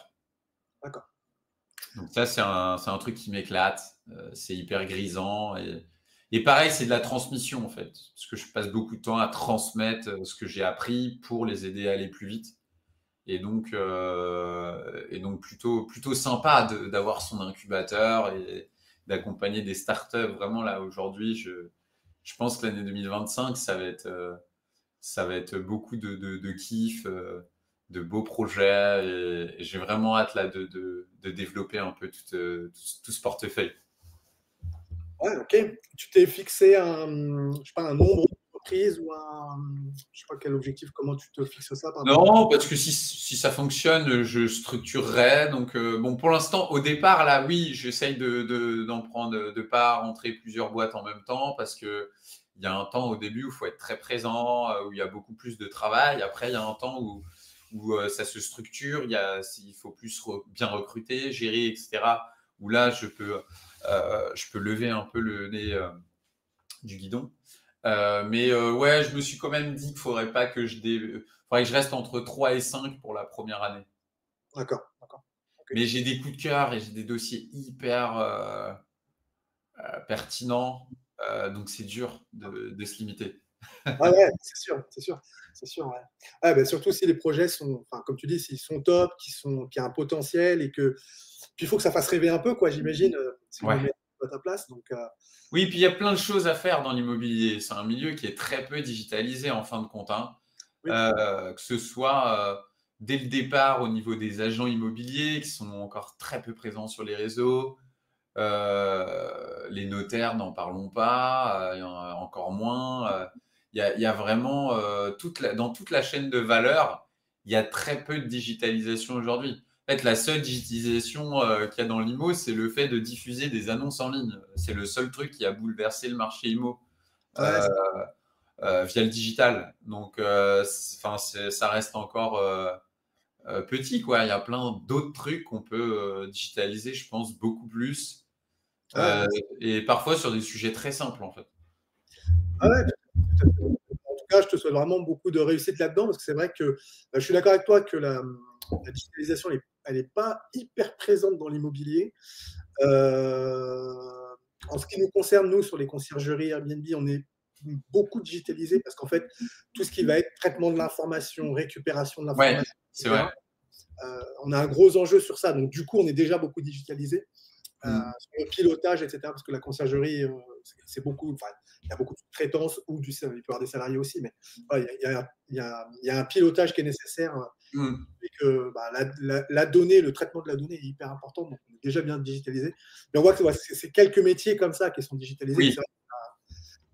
D'accord. Donc ça, c'est un truc qui m'éclate. C'est hyper grisant. Et pareil, c'est de la transmission, en fait. Parce que je passe beaucoup de temps à transmettre ce que j'ai appris pour les aider à aller plus vite. Et donc plutôt sympa d'avoir son incubateur et d'accompagner des startups. Vraiment, là, aujourd'hui, je pense que l'année 2025, ça va être beaucoup de kiff, de beaux projets. Et j'ai vraiment hâte là, de développer un peu tout ce portefeuille. Ouais, ok. Tu t'es fixé un nombre d'entreprises ou je sais pas quel objectif, comment tu te fixes ça Non, parce que si ça fonctionne, je structurerai. Donc, bon, pour l'instant, au départ, là, oui, j'essaye d'en prendre de part, entrer plusieurs boîtes en même temps, parce que il y a un temps au début où il faut être très présent, où il y a beaucoup plus de travail. Après, il y a un temps où ça se structure, il faut plus bien recruter, gérer, etc. Où là, je peux lever un peu le nez du guidon. Ouais, je me suis quand même dit qu'il faudrait pas que faudrait que je reste entre 3 et 5 pour la première année. D'accord, d'accord. Okay. Mais j'ai des coups de cœur et j'ai des dossiers hyper pertinents, donc c'est dur de se limiter. Ah ouais, c'est sûr, c'est sûr, c'est sûr. Ouais. Ah, bah, surtout si les projets sont, enfin, comme tu dis, s'ils sont top, qu'il y a un potentiel et que puis il faut que ça fasse rêver un peu, quoi. J'imagine, si je me Ouais. mets à ta place. Donc, Oui, puis il y a plein de choses à faire dans l'immobilier. C'est un milieu qui est très peu digitalisé en fin de compte, hein. oui. Que ce soit dès le départ au niveau des agents immobiliers qui sont encore très peu présents sur les réseaux. Les notaires, n'en parlons pas, il y en a encore moins. Il y a vraiment dans toute la chaîne de valeur, il y a très peu de digitalisation aujourd'hui. En fait, la seule digitalisation qu'il y a dans l'IMO, c'est le fait de diffuser des annonces en ligne. C'est le seul truc qui a bouleversé le marché IMO Ouais, via le digital. Donc, ça reste encore petit, quoi. Il y a plein d'autres trucs qu'on peut digitaliser, je pense, beaucoup plus. ouais, Et parfois sur des sujets très simples, en fait. ah ouais, tout à fait. En tout cas, je te souhaite vraiment beaucoup de réussite là-dedans parce que c'est vrai que je suis d'accord avec toi que la digitalisation, elle est pas hyper présente dans l'immobilier. En ce qui nous concerne, nous, sur les conciergeries Airbnb, on est beaucoup digitalisé parce qu'en fait, tout ce qui va être traitement de l'information, récupération de Ouais, l'information, c'est etc., vrai. on a un gros enjeu sur ça. Donc, du coup, on est déjà beaucoup digitalisé. Sur le pilotage, etc., parce que la conciergerie, c'est beaucoup, enfin, il y a beaucoup de traitance ou il peut y avoir des salariés aussi, mais voilà, il y a un pilotage qui est nécessaire Mm. et que bah, la donnée, le traitement de la donnée est hyper important, donc on est déjà bien digitalisé. Mais on voit que c'est quelques métiers comme ça qui sont digitalisés. Oui.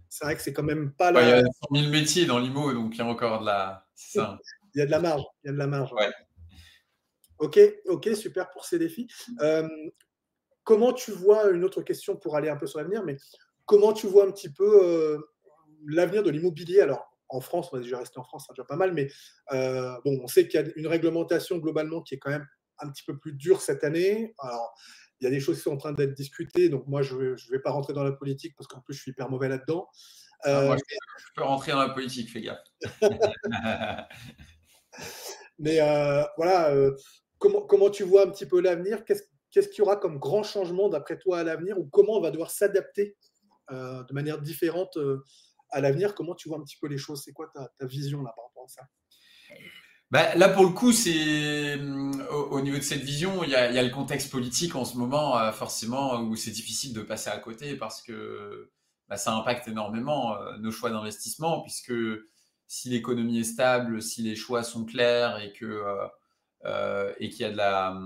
C'est vrai que c'est quand même pas Il y a la. 100 000 métiers dans l'IMO, donc il y a encore de la. C'est ça. Il y a de la marge. Il y a de la marge. Ouais. Ok, ok, super pour ces défis. Comment tu vois, une autre question pour aller un peu sur l'avenir, mais comment tu vois un petit peu l'avenir de l'immobilier? Alors, en France, on va déjà rester en France, c'est déjà pas mal, mais bon, on sait qu'il y a une réglementation globalement qui est quand même un petit peu plus dure cette année. Alors, il y a des choses qui sont en train d'être discutées, donc moi, je ne vais pas rentrer dans la politique parce qu'en plus, je suis hyper mauvais là-dedans. Ah, moi, je peux rentrer dans la politique, fais gaffe. Mais voilà, comment tu vois un petit peu l'avenir? Qu'est-ce qu'il y aura comme grand changement d'après toi à l'avenir ou comment on va devoir s'adapter de manière différente à l'avenir? Comment tu vois un petit peu les choses? C'est quoi ta vision là par rapport à ça? Bah, là, pour le coup, au niveau de cette vision, il y a le contexte politique en ce moment, forcément, où c'est difficile de passer à côté parce que bah, ça impacte énormément nos choix d'investissement, puisque si l'économie est stable, si les choix sont clairs et qu'il y a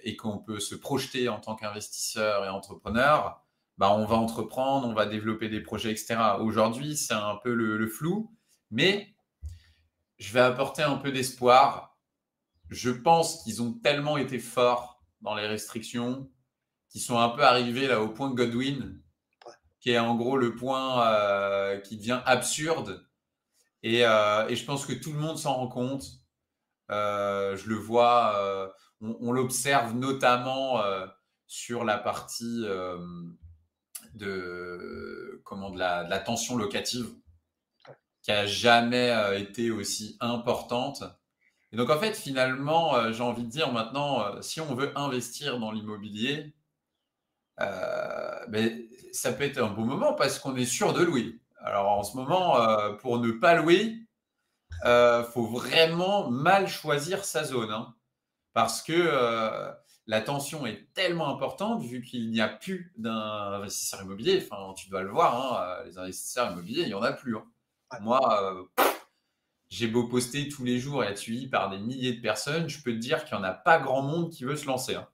et qu'on peut se projeter en tant qu'investisseur et entrepreneur, bah, on va entreprendre, on va développer des projets, etc. Aujourd'hui, c'est un peu le flou, mais je vais apporter un peu d'espoir je pense qu'ils ont tellement été forts dans les restrictions qu'ils sont un peu arrivés là au point Godwin, qui est en gros le point qui devient absurde. Et je pense que tout le monde s'en rend compte. Je le vois, on l'observe notamment sur la partie de la tension locative, qui a jamais été aussi importante. Et donc en fait, finalement, j'ai envie de dire maintenant, si on veut investir dans l'immobilier, mais ça peut être un bon moment parce qu'on est sûr de louer. Alors en ce moment, pour ne pas louer, faut vraiment mal choisir sa zone, hein, parce que la tension est tellement importante vu qu'il n'y a plus d'investisseurs immobiliers. Enfin, tu dois le voir, hein, les investisseurs immobiliers, il n'y en a plus, hein. Moi, j'ai beau poster tous les jours et être suivi par des milliers de personnes, je peux te dire qu'il n'y en a pas grand monde qui veut se lancer, hein.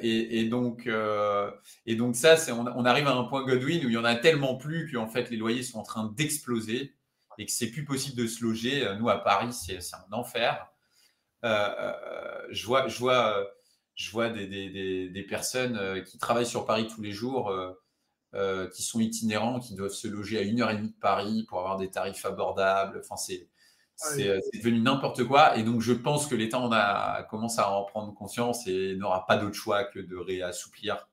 Et donc ça, on arrive à un point Godwin où il y en a tellement plus qu'en fait les loyers sont en train d'exploser et que c'est plus possible de se loger. Nous à Paris, c'est un enfer. Je vois des personnes qui travaillent sur Paris tous les jours, qui sont itinérants, qui doivent se loger à 1h30 de Paris pour avoir des tarifs abordables. Enfin, c'est devenu n'importe quoi. Et donc, je pense que l'État commence à en prendre conscience et n'aura pas d'autre choix que de réassouplir,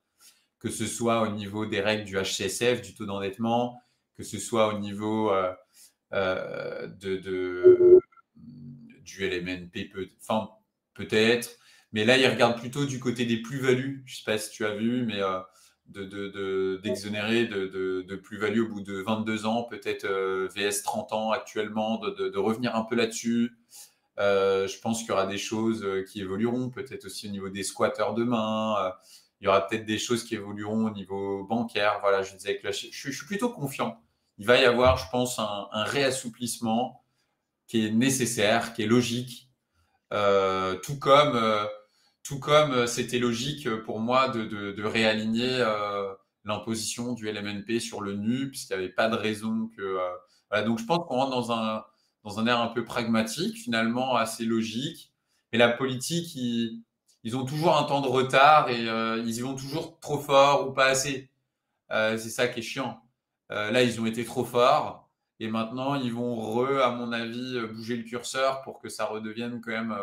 que ce soit au niveau des règles du HCSF, du taux d'endettement, que ce soit au niveau du LMNP, enfin, peut-être. Mais là, ils regardent plutôt du côté des plus-values. Je ne sais pas si tu as vu, mais d'exonérer de plus-value au bout de 22 ans, peut-être VS 30 ans actuellement, de revenir un peu là-dessus. Je pense qu'il y aura des choses qui évolueront, peut-être aussi au niveau des squatteurs demain. Il y aura peut-être des choses qui évolueront au niveau bancaire. Voilà, je disais que là, je suis plutôt confiant. Il va y avoir, je pense, un réassouplissement qui est nécessaire, qui est logique, tout comme c'était logique pour moi de réaligner l'imposition du LMNP sur le NU, puisqu'il n'y avait pas de raison que. Voilà, donc je pense qu'on rentre dans un air un peu pragmatique, finalement assez logique. Mais la politique, ils ont toujours un temps de retard et ils y vont toujours trop fort ou pas assez. C'est ça qui est chiant. Là, ils ont été trop forts et maintenant, ils vont à mon avis, bouger le curseur pour que ça redevienne quand même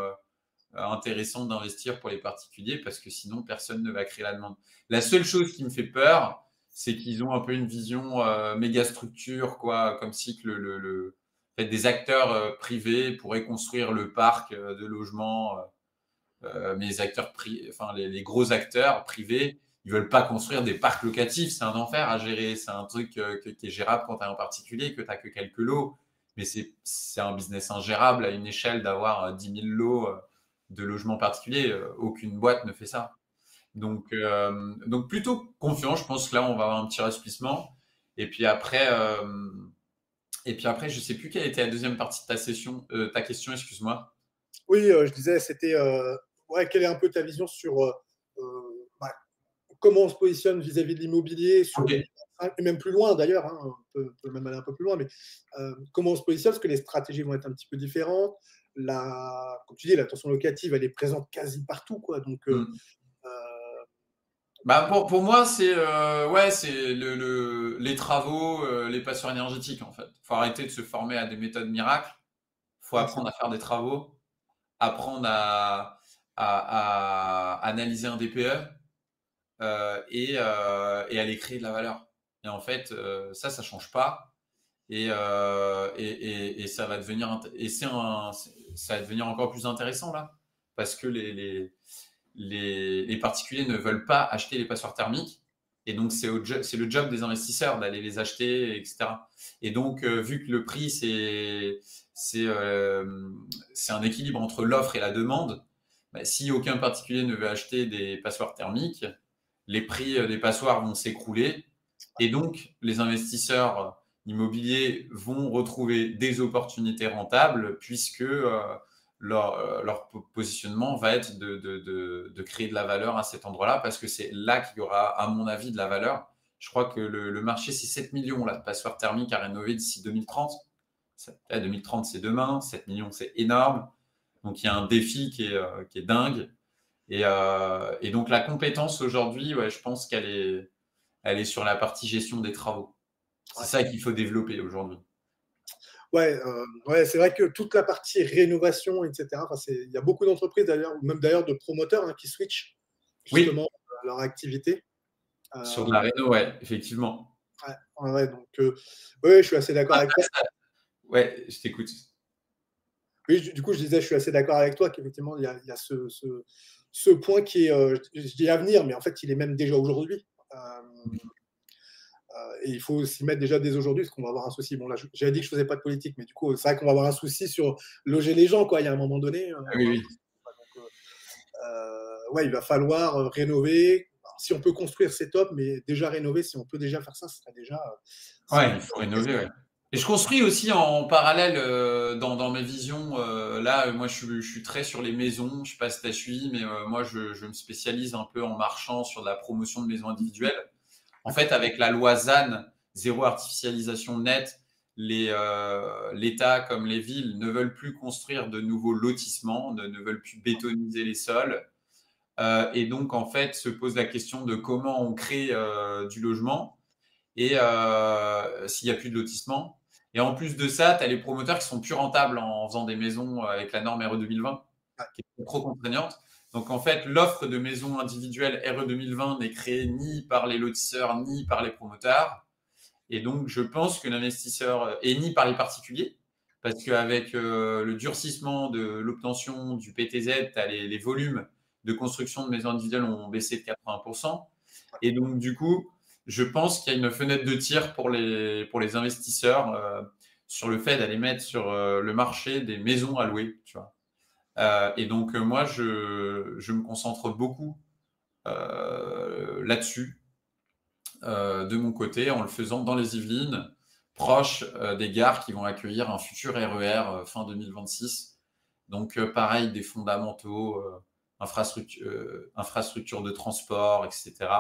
intéressant d'investir pour les particuliers parce que sinon, personne ne va créer la demande. La seule chose qui me fait peur, c'est qu'ils ont un peu une vision méga structure, quoi, comme si que en fait, des acteurs privés pourraient construire le parc de logements, mais les gros acteurs privés, ils veulent pas construire des parcs locatifs. C'est un enfer à gérer. C'est un truc qui est gérable quand tu es un particulier, que tu n'as que quelques lots. Mais c'est un business ingérable à une échelle d'avoir 10 000 lots de logements particuliers. Aucune boîte ne fait ça. Donc plutôt confiant. Je pense que là, on va avoir un petit assouplissement. Et puis après, je ne sais plus quelle était la deuxième partie de ta question, excuse-moi. Oui, je disais, c'était ouais, quelle est un peu ta vision sur bah, comment on se positionne vis-à-vis de l'immobilier, Ok. et même plus loin d'ailleurs, hein, on peut même aller un peu plus loin, mais comment on se positionne, parce que les stratégies vont être un petit peu différentes. Comme tu dis, la tension locative, elle est présente quasi partout, quoi. Donc, Mm. Bah pour moi, c'est c'est les travaux, les passoires énergétiques en fait. Faut arrêter de se former à des méthodes miracles. Faut ouais, apprendre à faire des travaux, apprendre à analyser un DPE et aller créer de la valeur. Et en fait, ça change pas. Et ça va devenir ça va devenir encore plus intéressant là, parce que les particuliers ne veulent pas acheter les passoires thermiques. Et donc, c'est le job des investisseurs d'aller les acheter, etc. Et donc, vu que le prix, c'est un équilibre entre l'offre et la demande, bah, si aucun particulier ne veut acheter des passoires thermiques, les prix des passoires vont s'écrouler. Et donc, les investisseurs immobiliers vont retrouver des opportunités rentables puisque leur positionnement va être de créer de la valeur à cet endroit-là parce que c'est là qu'il y aura, à mon avis, de la valeur. Je crois que le marché, c'est 7 millions là, de passoires thermiques à rénover d'ici 2030. 2030, c'est demain. 7 millions, c'est énorme. Donc, il y a un défi qui est dingue. Et donc, la compétence aujourd'hui, ouais, je pense elle est sur la partie gestion des travaux. C'est Ouais. ça qu'il faut développer aujourd'hui. Ouais, ouais, c'est vrai que toute la partie rénovation, etc. Enfin, il y a beaucoup d'entreprises d'ailleurs, ou même d'ailleurs de promoteurs qui switchent Oui, justement leur activité. sur de la réno, ouais, effectivement. Ouais, ouais, ouais, donc, ouais, je suis assez d'accord avec toi. Ouais, je t'écoute. Oui, du coup, je disais, je suis assez d'accord avec toi qu'effectivement, il y a ce point qui est, je dis à venir, mais en fait, il est même déjà aujourd'hui. Et il faut s'y mettre déjà dès aujourd'hui, parce qu'on va avoir un souci. Bon, là, j'avais dit que je faisais pas de politique, mais du coup, c'est vrai qu'on va avoir un souci sur loger les gens, quoi. Il y a un moment donné, Ah oui, oui. donc, ouais, il va falloir rénover. Alors, si on peut construire, c'est top, mais déjà rénover, si on peut déjà faire ça, ce serait déjà. C'est Ouais, une il faut rénover, ouais. Et je construis aussi en parallèle dans mes visions. Là, moi, je suis très sur les maisons. Je sais pas si t'as suivi, mais moi, je me spécialise un peu en marchant sur la promotion de maisons individuelles. En fait, avec la loi ZAN, zéro artificialisation nette, l'État comme les villes ne veulent plus construire de nouveaux lotissements, ne veulent plus bétoniser les sols. Et donc, en fait, se pose la question de comment on crée du logement et s'il n'y a plus de lotissement. Et en plus de ça, tu as les promoteurs qui sont plus rentables en faisant des maisons avec la norme RE 2020, qui est trop contraignante. Donc en fait, l'offre de maisons individuelles RE 2020 n'est créée ni par les lotisseurs, ni par les promoteurs. Et donc je pense que l'investisseur, et ni par les particuliers, parce qu'avec le durcissement de l'obtention du PTZ, les volumes de construction de maisons individuelles ont baissé de 80%. Et donc du coup, je pense qu'il y a une fenêtre de tir pour les investisseurs sur le fait d'aller mettre sur le marché des maisons à louer, tu vois. Et donc moi, je me concentre beaucoup là-dessus de mon côté en le faisant dans les Yvelines, proche des gares qui vont accueillir un futur RER fin 2026. Donc pareil, des fondamentaux, infrastructure de transport, etc.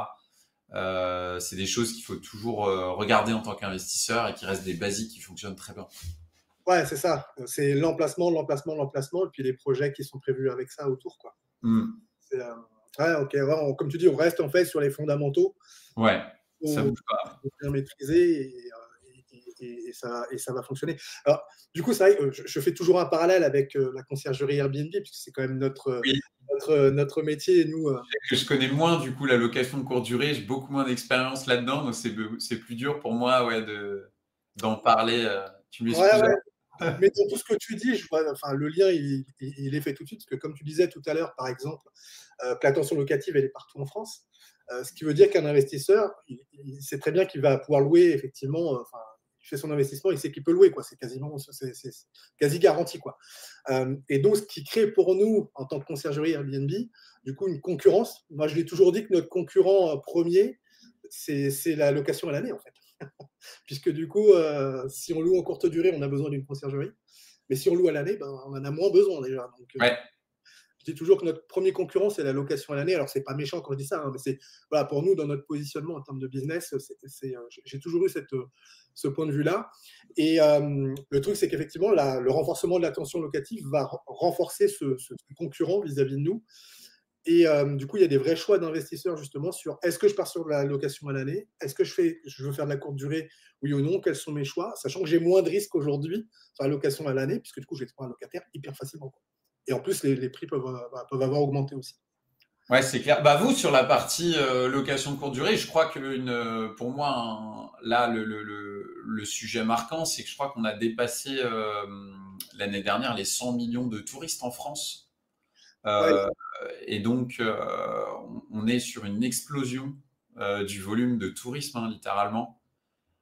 C'est des choses qu'il faut toujours regarder en tant qu'investisseur et qui restent des basiques qui fonctionnent très bien. Ouais, c'est ça. C'est l'emplacement, l'emplacement, l'emplacement, et puis les projets qui sont prévus avec ça autour, quoi. Mm. Ouais, ok. Ouais, comme tu dis, on reste en fait sur les fondamentaux. Ouais, ça Faut, bouge pas. faut bien maîtriser et ça va fonctionner. Alors, du coup, c'est vrai que je fais toujours un parallèle avec la conciergerie Airbnb, puisque c'est quand même Oui, notre métier, nous. que je connais moins du coup la location de courte durée, j'ai beaucoup moins d'expérience là-dedans, donc c'est plus dur pour moi ouais, d'en parler. Tu Ouais, m'excuses. ouais. Mais dans tout ce que tu dis, je vois, enfin, le lien, il est fait tout de suite, parce que comme tu disais tout à l'heure, par exemple, que la tension locative, elle est partout en France. Ce qui veut dire qu'un investisseur, il sait très bien qu'il va pouvoir louer, effectivement, enfin, il fait son investissement, il sait qu'il peut louer, quoi. C'est quasi garanti, quoi. Et donc, ce qui crée pour nous, en tant que conciergerie Airbnb, du coup, une concurrence. Moi, je l'ai toujours dit que notre concurrent premier, c'est la location à l'année, en fait. Puisque du coup, si on loue en courte durée, on a besoin d'une conciergerie. Mais si on loue à l'année, ben, on en a moins besoin déjà. Donc, Ouais, je dis toujours que notre premier concurrent, c'est la location à l'année. Alors, c'est pas méchant quand je dis ça, mais c'est voilà, pour nous, dans notre positionnement en termes de business, j'ai toujours eu ce point de vue-là. Et le truc, c'est qu'effectivement, le renforcement de la tension locative va renforcer ce concurrent vis-à-vis de nous. Et du coup, il y a des vrais choix d'investisseurs justement sur est-ce que je pars sur de la location à l'année? Est-ce que je veux faire de la courte durée? Oui ou non? Quels sont mes choix? Sachant que j'ai moins de risques aujourd'hui sur la location à l'année, puisque du coup, je vais trouver un locataire hyper facilement, quoi. Et en plus, les prix peuvent avoir augmenté aussi. ouais, c'est clair. Bah vous sur la partie location de courte durée, je crois que pour moi là le sujet marquant, c'est que je crois qu'on a dépassé l'année dernière les 100 millions de touristes en France. Ouais, Euh, et donc, on est sur une explosion du volume de tourisme, hein, littéralement.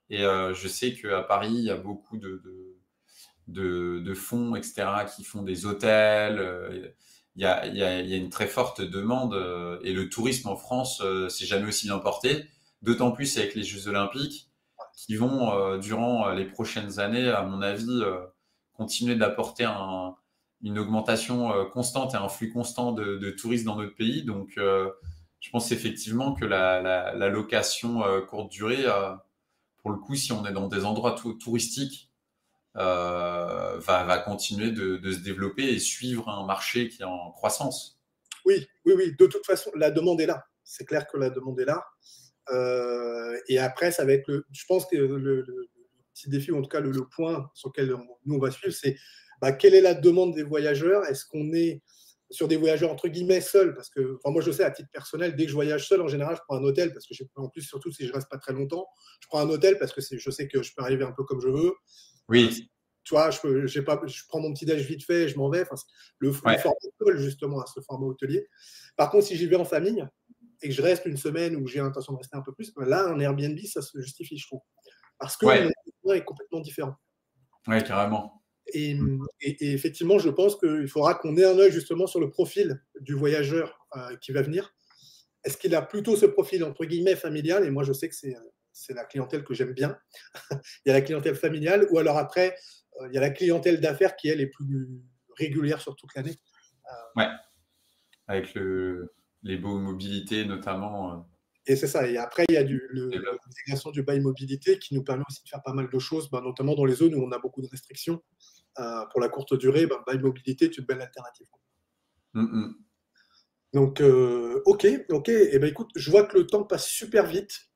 Et je sais qu'à Paris, il y a beaucoup de fonds, etc., qui font des hôtels. Il y a une très forte demande. Et le tourisme en France, c'est jamais aussi bien porté. D'autant plus avec les Jeux Olympiques, qui vont, durant les prochaines années, à mon avis, continuer d'apporter une augmentation constante et un flux constant de touristes dans notre pays. Donc, je pense effectivement que la location courte durée, pour le coup, si on est dans des endroits touristiques, va continuer de se développer et suivre un marché qui est en croissance. Oui, oui, oui. De toute façon, la demande est là. C'est clair que la demande est là. Et après, ça va être je pense que le petit défi, ou en tout cas le point sur lequel nous on va suivre, c'est quelle est la demande des voyageurs? Est-ce qu'on est sur des voyageurs entre guillemets seuls? Parce que, enfin, moi je sais à titre personnel, dès que je voyage seul, en général, je prends un hôtel parce que en plus, surtout si je reste pas très longtemps, je prends un hôtel parce que je sais que je peux arriver un peu comme je veux. Oui. Tu vois, je prends mon petit déj vite fait et je m'en vais. Enfin, le Ouais. format colle justement à ce format hôtelier. Par contre, si j'y vais en famille et que je reste une semaine ou j'ai l'intention de rester un peu plus, là, un Airbnb, ça se justifie, je trouve. Parce que Ouais. mon besoin est complètement différent. Ouais, carrément. Et, et effectivement, je pense qu'il faudra qu'on ait un œil justement sur le profil du voyageur qui va venir. Est-ce qu'il a plutôt ce profil entre guillemets familial? Et moi, je sais que c'est la clientèle que j'aime bien. Il y a la clientèle familiale, ou alors après, il y a la clientèle d'affaires qui, elle, est plus régulière sur toute l'année. Ouais. Avec les beaux mobilités notamment. Et c'est ça. Et après, il y a l'intégration du bail mobilité qui nous permet aussi de faire pas mal de choses, notamment dans les zones où on a beaucoup de restrictions. Pour la courte durée, bail mobilité est une belle alternative. Donc, ok. Et ben, écoute, je vois que le temps passe super vite.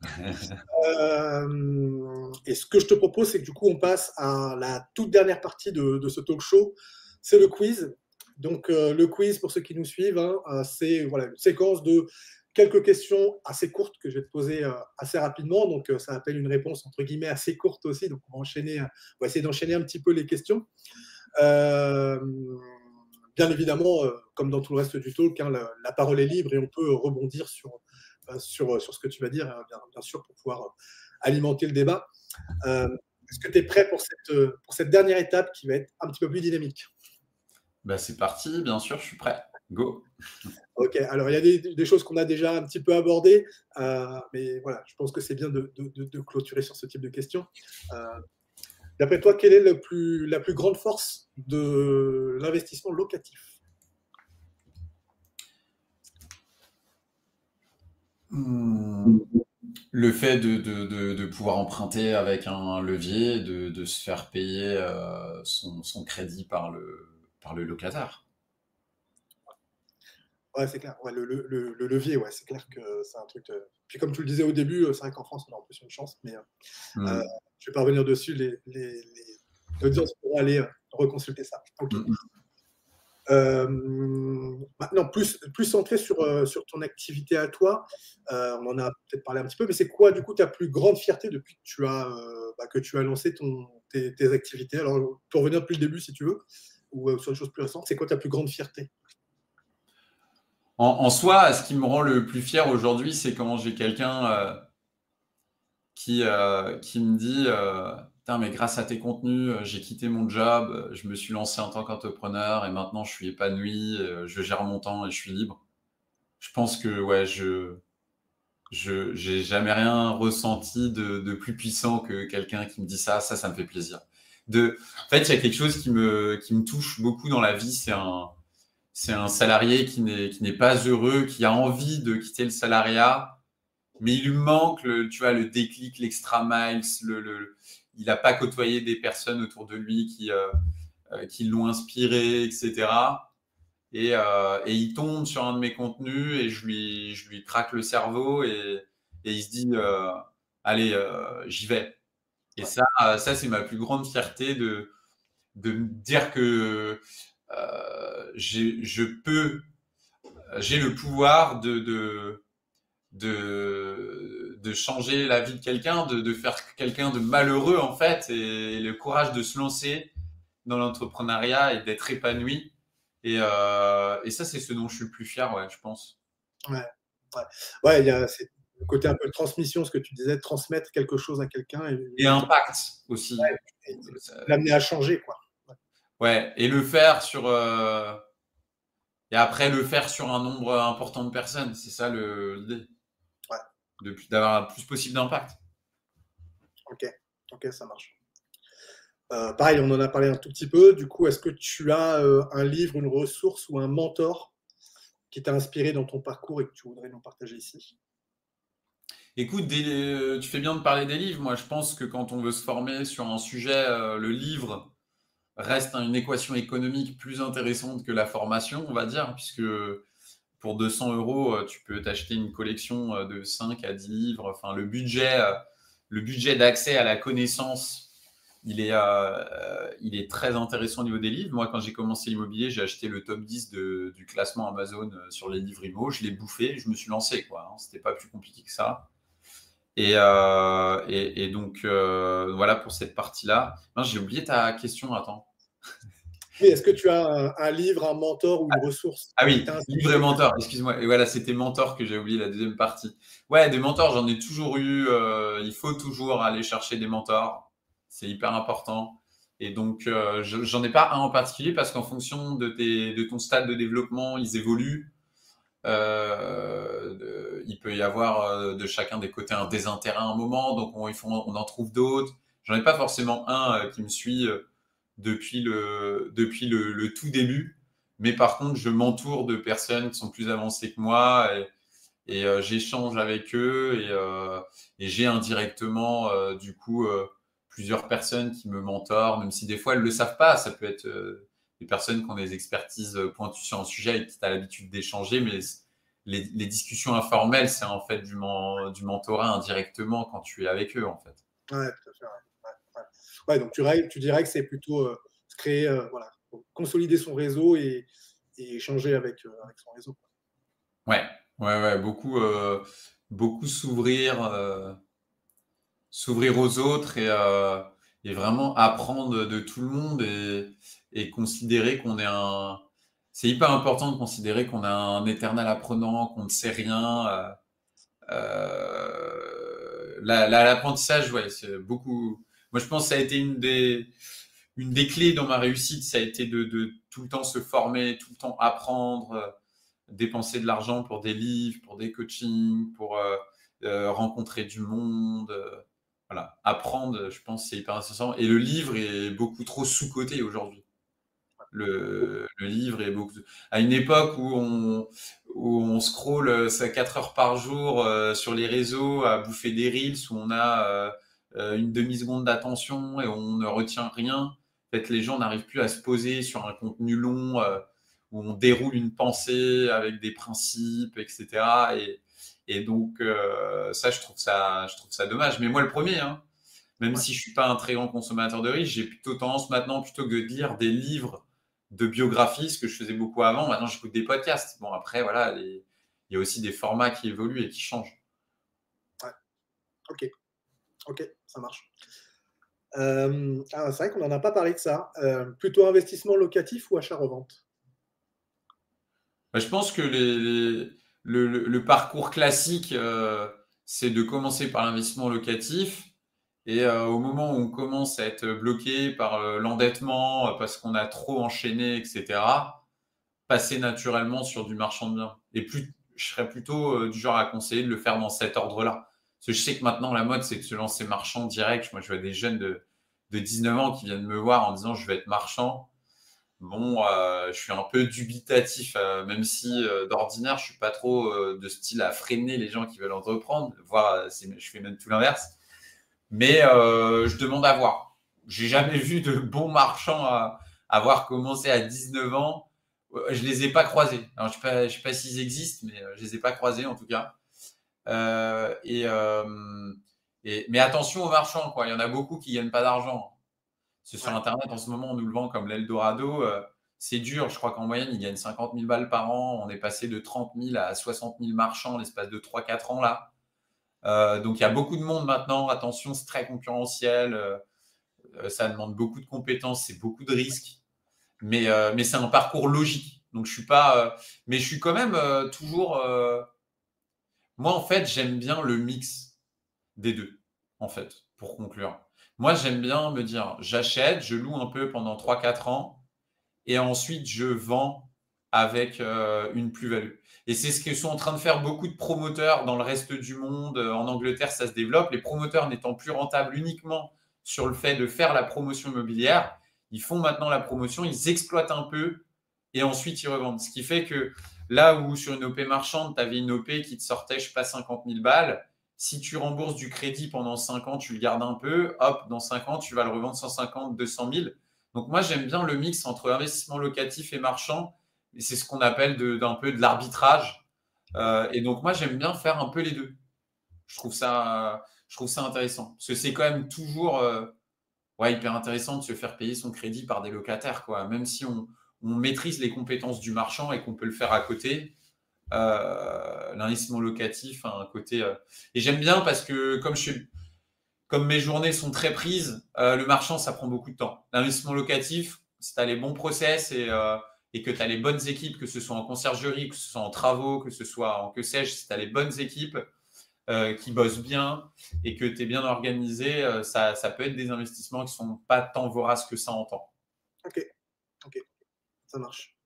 Et ce que je te propose, c'est que du coup, on passe à la toute dernière partie de ce talk show. C'est le quiz. Donc, le quiz, pour ceux qui nous suivent, c'est une séquence de quelques questions assez courtes que je vais te poser assez rapidement. Donc, ça appelle une réponse entre guillemets assez courte aussi. Donc, on va essayer d'enchaîner un petit peu les questions. Bien évidemment, comme dans tout le reste du talk, la parole est libre et on peut rebondir sur ce que tu vas dire, bien sûr, pour pouvoir alimenter le débat. Est-ce que tu es prêt pour cette dernière étape qui va être un petit peu plus dynamique? C'est parti, bien sûr, je suis prêt. Go. Ok, alors il y a des choses qu'on a déjà un petit peu abordées, mais voilà, je pense que c'est bien de clôturer sur ce type de questions. D'après toi, quelle est la plus grande force de l'investissement locatif? Le fait de pouvoir emprunter avec un levier, de se faire payer son crédit par le locataire. Ouais, c'est clair. Ouais, le levier, ouais, c'est clair que c'est un truc. Puis comme tu le disais au début, c'est vrai qu'en France, on a en plus une chance, mais je vais pas revenir dessus. L'audience pourra aller reconsulter ça. Ok. Maintenant, plus centré sur ton activité à toi, on en a peut-être parlé un petit peu, mais c'est quoi, du coup, ta plus grande fierté depuis que tu as lancé tes activités? Alors, pour revenir depuis le début, si tu veux, ou sur des choses plus récentes, c'est quoi ta plus grande fierté? En soi, ce qui me rend le plus fier aujourd'hui, c'est quand j'ai quelqu'un qui me dit putain, mais grâce à tes contenus, j'ai quitté mon job, je me suis lancé en tant qu'entrepreneur et maintenant je suis épanoui, je gère mon temps et je suis libre. Je pense que ouais, j'ai jamais rien ressenti de plus puissant que quelqu'un qui me dit ça. Ça me fait plaisir. En fait, il y a quelque chose qui me touche beaucoup dans la vie, c'est un salarié qui n'est pas heureux, qui a envie de quitter le salariat, mais il lui manque tu vois, le déclic, l'extra miles, il n'a pas côtoyé des personnes autour de lui qui l'ont inspiré, etc. Et il tombe sur un de mes contenus et je lui craque le cerveau et il se dit allez, j'y vais. Et ça c'est ma plus grande fierté de me dire que j'ai le pouvoir de changer la vie de quelqu'un, de faire quelqu'un de malheureux en fait, et le courage de se lancer dans l'entrepreneuriat et d'être épanoui. Et ça, c'est ce dont je suis le plus fier, ouais, je pense. Ouais, il y a le côté un peu de transmission, ce que tu disais, transmettre quelque chose à quelqu'un. Et impact aussi. Et l'amener à changer, quoi. Ouais, et le faire et après le faire sur un nombre important de personnes, c'est ça l'idée. Ouais. D'avoir le plus possible d'impact. Ok, ça marche. Pareil, on en a parlé un tout petit peu. Du coup, est-ce que tu as un livre, une ressource ou un mentor qui t'a inspiré dans ton parcours et que tu voudrais nous partager ici? Écoute, tu fais bien de parler des livres. Moi, je pense que quand on veut se former sur un sujet, le livre reste une équation économique plus intéressante que la formation, on va dire, puisque pour 200 euros, tu peux t'acheter une collection de 5 à 10 livres. Enfin, le budget d'accès à la connaissance, il est très intéressant au niveau des livres. Moi, quand j'ai commencé l'immobilier, j'ai acheté le top 10 du classement Amazon sur les livres IMO. Je l'ai bouffé, je me suis lancé, quoi. Hein. C'était pas plus compliqué que ça. Et donc, voilà pour cette partie-là. Non, j'ai oublié ta question, attends. Oui, est-ce que tu as un livre, un mentor ou une ressource Ah qui oui, t'a livre et inspiré? mentor, excuse-moi. Et voilà, c'était mentor que j'ai oublié la deuxième partie. Ouais, des mentors, j'en ai toujours eu. Il faut toujours aller chercher des mentors. C'est hyper important. Et donc, j'en ai pas un en particulier parce qu'en fonction de ton stade de développement, ils évoluent. Il peut y avoir de chacun des côtés un désintérêt à un moment, donc on en trouve d'autres. J'en ai pas forcément un qui me suit depuis le tout début, mais par contre, je m'entoure de personnes qui sont plus avancées que moi et j'échange avec eux et j'ai indirectement du coup plusieurs personnes qui me mentorent, même si des fois elles le savent pas. Ça peut être des personnes qui ont des expertises pointues sur un sujet et qui tu as l'habitude d'échanger, mais les discussions informelles, c'est en fait du mentorat indirectement quand tu es avec eux en fait. Ouais, tout à fait. Ouais, donc tu dirais que c'est plutôt se créer, voilà, consolider son réseau et échanger avec son réseau. Ouais, ouais, ouais, beaucoup s'ouvrir aux autres et vraiment apprendre de tout le monde et considérer qu'on est un. C'est hyper important de considérer qu'on est un éternel apprenant, qu'on ne sait rien. L'apprentissage, ouais, c'est beaucoup. Moi, je pense que ça a été une des clés dans ma réussite, ça a été de tout le temps se former, tout le temps apprendre, dépenser de l'argent pour des livres, pour des coachings, pour rencontrer du monde. Voilà, apprendre, je pense, c'est hyper intéressant. Et le livre est beaucoup trop sous-coté aujourd'hui. Le livre est beaucoup. À une époque où on scrolle 4 heures par jour sur les réseaux à bouffer des reels, où on a une demi-seconde d'attention et on ne retient rien. En fait, les gens n'arrivent plus à se poser sur un contenu long où on déroule une pensée avec des principes, etc. Et donc, ça, je trouve ça dommage. Mais moi, le premier, hein, même Ouais. si je suis pas un très grand consommateur de riz, j'ai plutôt tendance maintenant, plutôt que de lire des livres de biographie, ce que je faisais beaucoup avant, maintenant j'écoute des podcasts. Bon, après, voilà, il y a aussi des formats qui évoluent et qui changent. Ouais. Ok, ok, ça marche. C'est vrai qu'on n'en a pas parlé de ça. Plutôt investissement locatif ou achat-revente? Bah, je pense que le parcours classique, c'est de commencer par l'investissement locatif. Et au moment où on commence à être bloqué par l'endettement, parce qu'on a trop enchaîné, etc., passer naturellement sur du marchand de biens. Et je serais plutôt du genre à conseiller de le faire dans cet ordre-là. Parce que je sais que maintenant, la mode, c'est de se lancer marchand direct. Moi, je vois des jeunes de 19 ans qui viennent me voir en disant je vais être marchand. Bon, je suis un peu dubitatif, même si d'ordinaire, je suis pas trop de style à freiner les gens qui veulent entreprendre, voire je fais même tout l'inverse. Mais je demande à voir. J'ai jamais vu de bons marchands avoir commencé à 19 ans. Je les ai pas croisés. Alors, je sais pas s'ils existent, mais je les ai pas croisés en tout cas. Euh, et, euh, mais attention aux marchands, quoi. Il y en a beaucoup qui gagnent pas d'argent. C'est sur Ouais. Internet en ce moment, on nous le vend comme l'Eldorado. C'est dur. Je crois qu'en moyenne, ils gagnent 50 000 balles par an. On est passé de 30 000 à 60 000 marchands l'espace de 3-4 ans là. Donc il y a beaucoup de monde maintenant. Attention, c'est très concurrentiel. Ça demande beaucoup de compétences, c'est beaucoup de risques. Mais c'est un parcours logique. Donc je suis pas. Mais je suis quand même toujours. Moi, en fait, j'aime bien le mix des deux, en fait, pour conclure. Moi, j'aime bien me dire, j'achète, je loue un peu pendant 3-4 ans, et ensuite je vends avec une plus-value. Et c'est ce que sont en train de faire beaucoup de promoteurs dans le reste du monde. En Angleterre, ça se développe. Les promoteurs n'étant plus rentables uniquement sur le fait de faire la promotion immobilière, ils font maintenant la promotion, ils exploitent un peu et ensuite ils revendent. Ce qui fait que là où sur une OP marchande, tu avais une OP qui te sortait, je ne sais pas, 50 000 balles, Si tu rembourses du crédit pendant 5 ans, tu le gardes un peu, hop, dans 5 ans, tu vas le revendre 150, 200 000. Donc moi, j'aime bien le mix entre investissement locatif et marchand. Et c'est ce qu'on appelle d'un peu de l'arbitrage. Et donc moi, j'aime bien faire un peu les deux. Je trouve ça intéressant. Parce que c'est quand même toujours hyper intéressant de se faire payer son crédit par des locataires, quoi. Même si on maîtrise les compétences du marchand et qu'on peut le faire à côté, l'investissement locatif a un côté. Et j'aime bien parce que comme mes journées sont très prises, le marchand, ça prend beaucoup de temps. L'investissement locatif, si tu as les bons process et que tu as les bonnes équipes, que ce soit en conciergerie, que ce soit en travaux, que ce soit en que sais-je, si tu as les bonnes équipes qui bossent bien et que tu es bien organisé, ça peut être des investissements qui ne sont pas tant voraces que ça en temps. Ok, ça marche.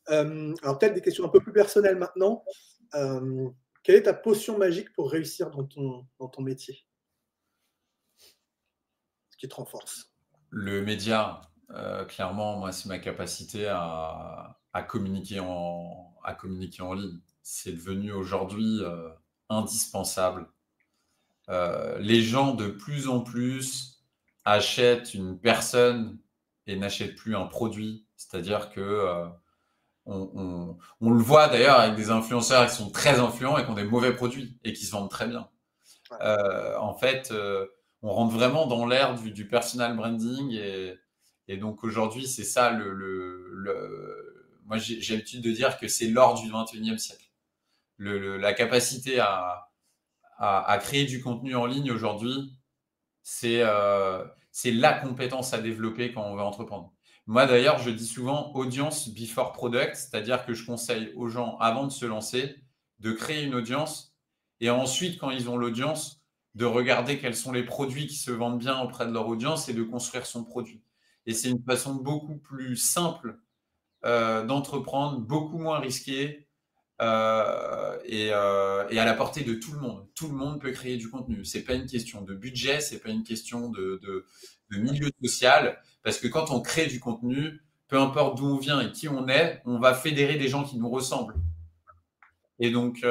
Alors peut-être des questions un peu plus personnelles maintenant. Quelle est ta potion magique pour réussir dans ton métier? Ce qui te renforce. Le média, clairement, moi, c'est ma capacité à communiquer en ligne. C'est devenu aujourd'hui indispensable. Les gens, de plus en plus, achètent une personne et n'achètent plus un produit. C'est-à-dire que on le voit d'ailleurs avec des influenceurs qui sont très influents et qui ont des mauvais produits et qui se vendent très bien. Ouais. En fait, on rentre vraiment dans l'ère du personal branding et donc aujourd'hui, c'est ça moi j'ai l'habitude de dire que c'est l'or du 21e siècle. La capacité à créer du contenu en ligne aujourd'hui, c'est la compétence à développer quand on veut entreprendre. Moi d'ailleurs, je dis souvent audience before product, c'est-à-dire que je conseille aux gens avant de se lancer de créer une audience et ensuite quand ils ont l'audience, de regarder quels sont les produits qui se vendent bien auprès de leur audience et de construire son produit. Et c'est une façon beaucoup plus simple d'entreprendre, beaucoup moins risquée et à la portée de tout le monde. Tout le monde peut créer du contenu. C'est pas une question de budget, c'est pas une question de milieu social, parce que quand on crée du contenu, peu importe d'où on vient et qui on va fédérer des gens qui nous ressemblent. Et donc,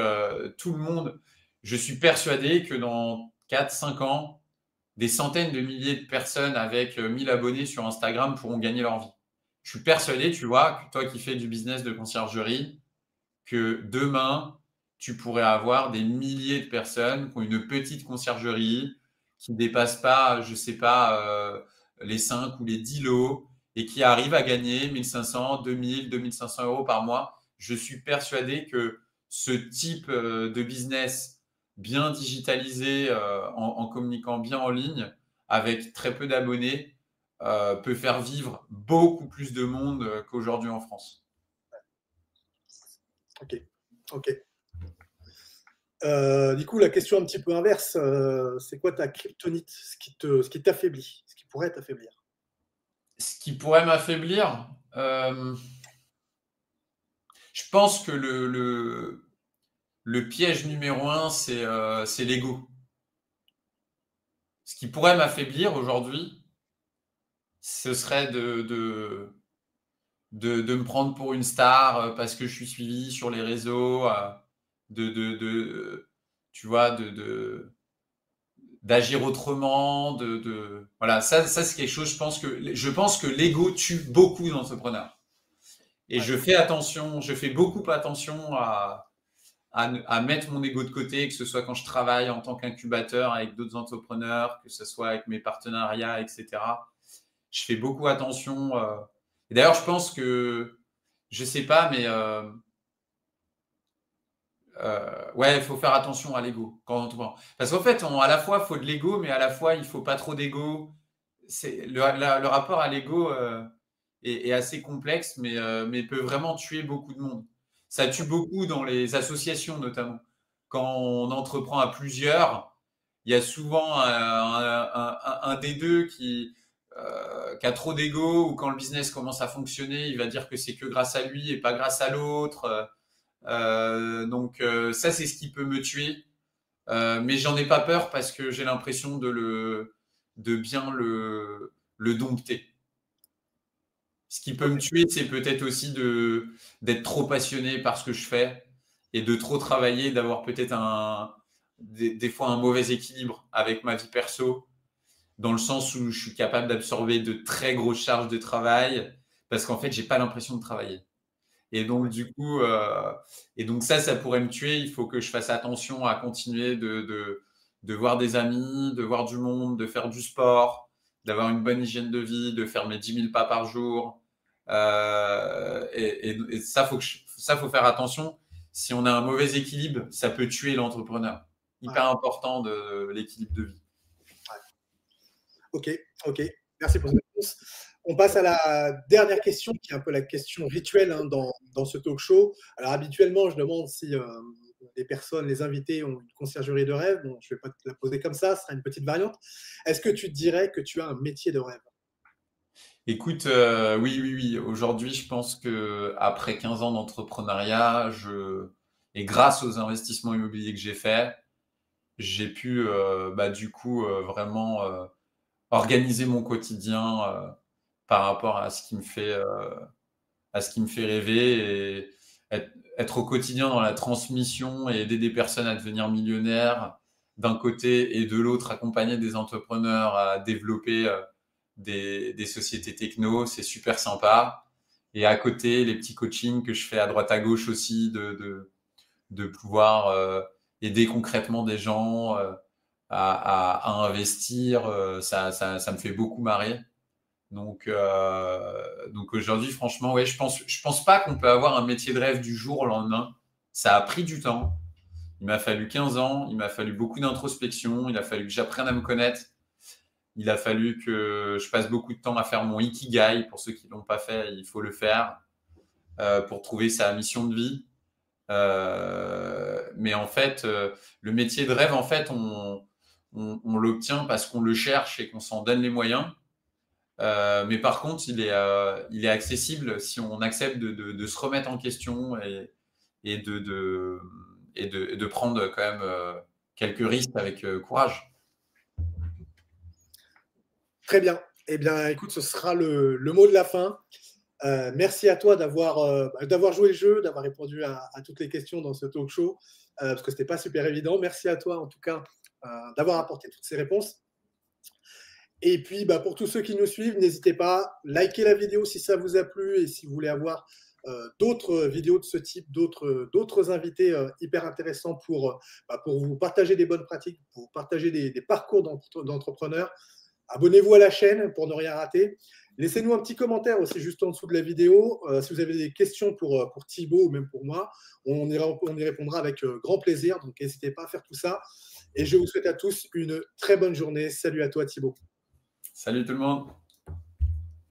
tout le monde, je suis persuadé que dans 4-5 ans, des centaines de milliers de personnes avec 1000 abonnés sur Instagram pourront gagner leur vie. Je suis persuadé, tu vois, que toi qui fais du business de conciergerie, que demain, tu pourrais avoir des milliers de personnes qui ont une petite conciergerie, qui ne dépassent pas, je ne sais pas, les 5 ou les 10 lots et qui arrivent à gagner 1500, 2000, 2500 euros par mois. Je suis persuadé que ce type de business bien digitalisé, en communiquant bien en ligne, avec très peu d'abonnés, peut faire vivre beaucoup plus de monde qu'aujourd'hui en France. Ok. Du coup, la question un petit peu inverse, c'est quoi ta kryptonite, ce qui t'affaiblit, ce qui pourrait t'affaiblir? Ce qui pourrait m'affaiblir, je pense que le piège numéro 1, c'est l'ego. Ce qui pourrait m'affaiblir aujourd'hui, ce serait de me prendre pour une star parce que je suis suivi sur les réseaux, tu vois, d'agir autrement, voilà, ça c'est quelque chose, je pense que l'ego tue beaucoup d'entrepreneurs. Et je fais beaucoup attention à mettre mon ego de côté, que ce soit quand je travaille en tant qu'incubateur avec d'autres entrepreneurs, que ce soit avec mes partenariats, etc. Je fais beaucoup attention. Et d'ailleurs, je pense que, je sais pas, mais ouais, il faut faire attention à l'ego quand on entreprend. Parce qu'en fait, à la fois, il faut de l'ego, mais à la fois, il faut pas trop d'ego. Le rapport à l'ego est assez complexe, mais peut vraiment tuer beaucoup de monde. Ça tue beaucoup dans les associations, notamment. Quand on entreprend à plusieurs, il y a souvent un des deux qui a trop d'ego, ou quand le business commence à fonctionner, il va dire que c'est que grâce à lui et pas grâce à l'autre. Donc ça, c'est ce qui peut me tuer. Mais j'en ai pas peur parce que j'ai l'impression de bien le dompter. Ce qui peut me tuer, c'est peut-être aussi d'être trop passionné par ce que je fais et de trop travailler, d'avoir peut-être des fois un mauvais équilibre avec ma vie perso, dans le sens où je suis capable d'absorber de très grosses charges de travail parce qu'en fait, j'ai pas l'impression de travailler. Et donc, Ouais. du coup, et donc ça pourrait me tuer. Il faut que je fasse attention à continuer de voir des amis, de voir du monde, de faire du sport, d'avoir une bonne hygiène de vie, de faire mes 10 000 pas par jour. Et ça, faut faire attention. Si on a un mauvais équilibre, ça peut tuer l'entrepreneur. Ouais. Hyper important de l'équilibre de vie. Ok, ok. Merci pour cette réponse. On passe à la dernière question, qui est un peu la question rituelle hein, dans ce talk show. Alors, habituellement, je demande si les personnes, les invités ont une conciergerie de rêve. Bon, je ne vais pas te la poser comme ça, ce sera une petite variante. Est-ce que tu te dirais que tu as un métier de rêve? Écoute, oui, oui, oui. Aujourd'hui, je pense que après 15 ans d'entrepreneuriat, et grâce aux investissements immobiliers que j'ai faits, j'ai pu du coup vraiment organiser mon quotidien par rapport à ce qui me fait rêver et être au quotidien dans la transmission et aider des personnes à devenir millionnaires d'un côté et de l'autre accompagner des entrepreneurs à développer des sociétés techno, c'est super sympa. Et à côté, les petits coachings que je fais à droite à gauche aussi, de pouvoir aider concrètement des gens à investir, ça me fait beaucoup marrer. Donc aujourd'hui, franchement, ouais, je pense pas qu'on peut avoir un métier de rêve du jour au lendemain. Ça a pris du temps. Il m'a fallu 15 ans, il m'a fallu beaucoup d'introspection, il a fallu que j'apprenne à me connaître. Il a fallu que je passe beaucoup de temps à faire mon ikigai. Pour ceux qui ne l'ont pas fait, il faut le faire pour trouver sa mission de vie. Mais en fait, le métier de rêve, en fait, on l'obtient parce qu'on le cherche et qu'on s'en donne les moyens. Mais par contre, il est accessible si on accepte de se remettre en question et de prendre quand même quelques risques avec courage. Très bien. Eh bien, écoute, ce sera le mot de la fin. Merci à toi d'avoir joué le jeu, d'avoir répondu à toutes les questions dans ce talk show, parce que ce n'était pas super évident. Merci à toi, en tout cas, d'avoir apporté toutes ces réponses. Et puis, pour tous ceux qui nous suivent, n'hésitez pas, likez la vidéo si ça vous a plu et si vous voulez avoir d'autres vidéos de ce type, d'autres invités hyper intéressants pour vous partager des bonnes pratiques, pour vous partager des parcours d'entrepreneurs. Abonnez-vous à la chaîne pour ne rien rater. Laissez-nous un petit commentaire aussi juste en dessous de la vidéo. Si vous avez des questions pour Thibaut ou même pour moi, on y répondra avec grand plaisir. Donc, n'hésitez pas à faire tout ça. Et je vous souhaite à tous une très bonne journée. Salut à toi, Thibaut. Salut tout le monde.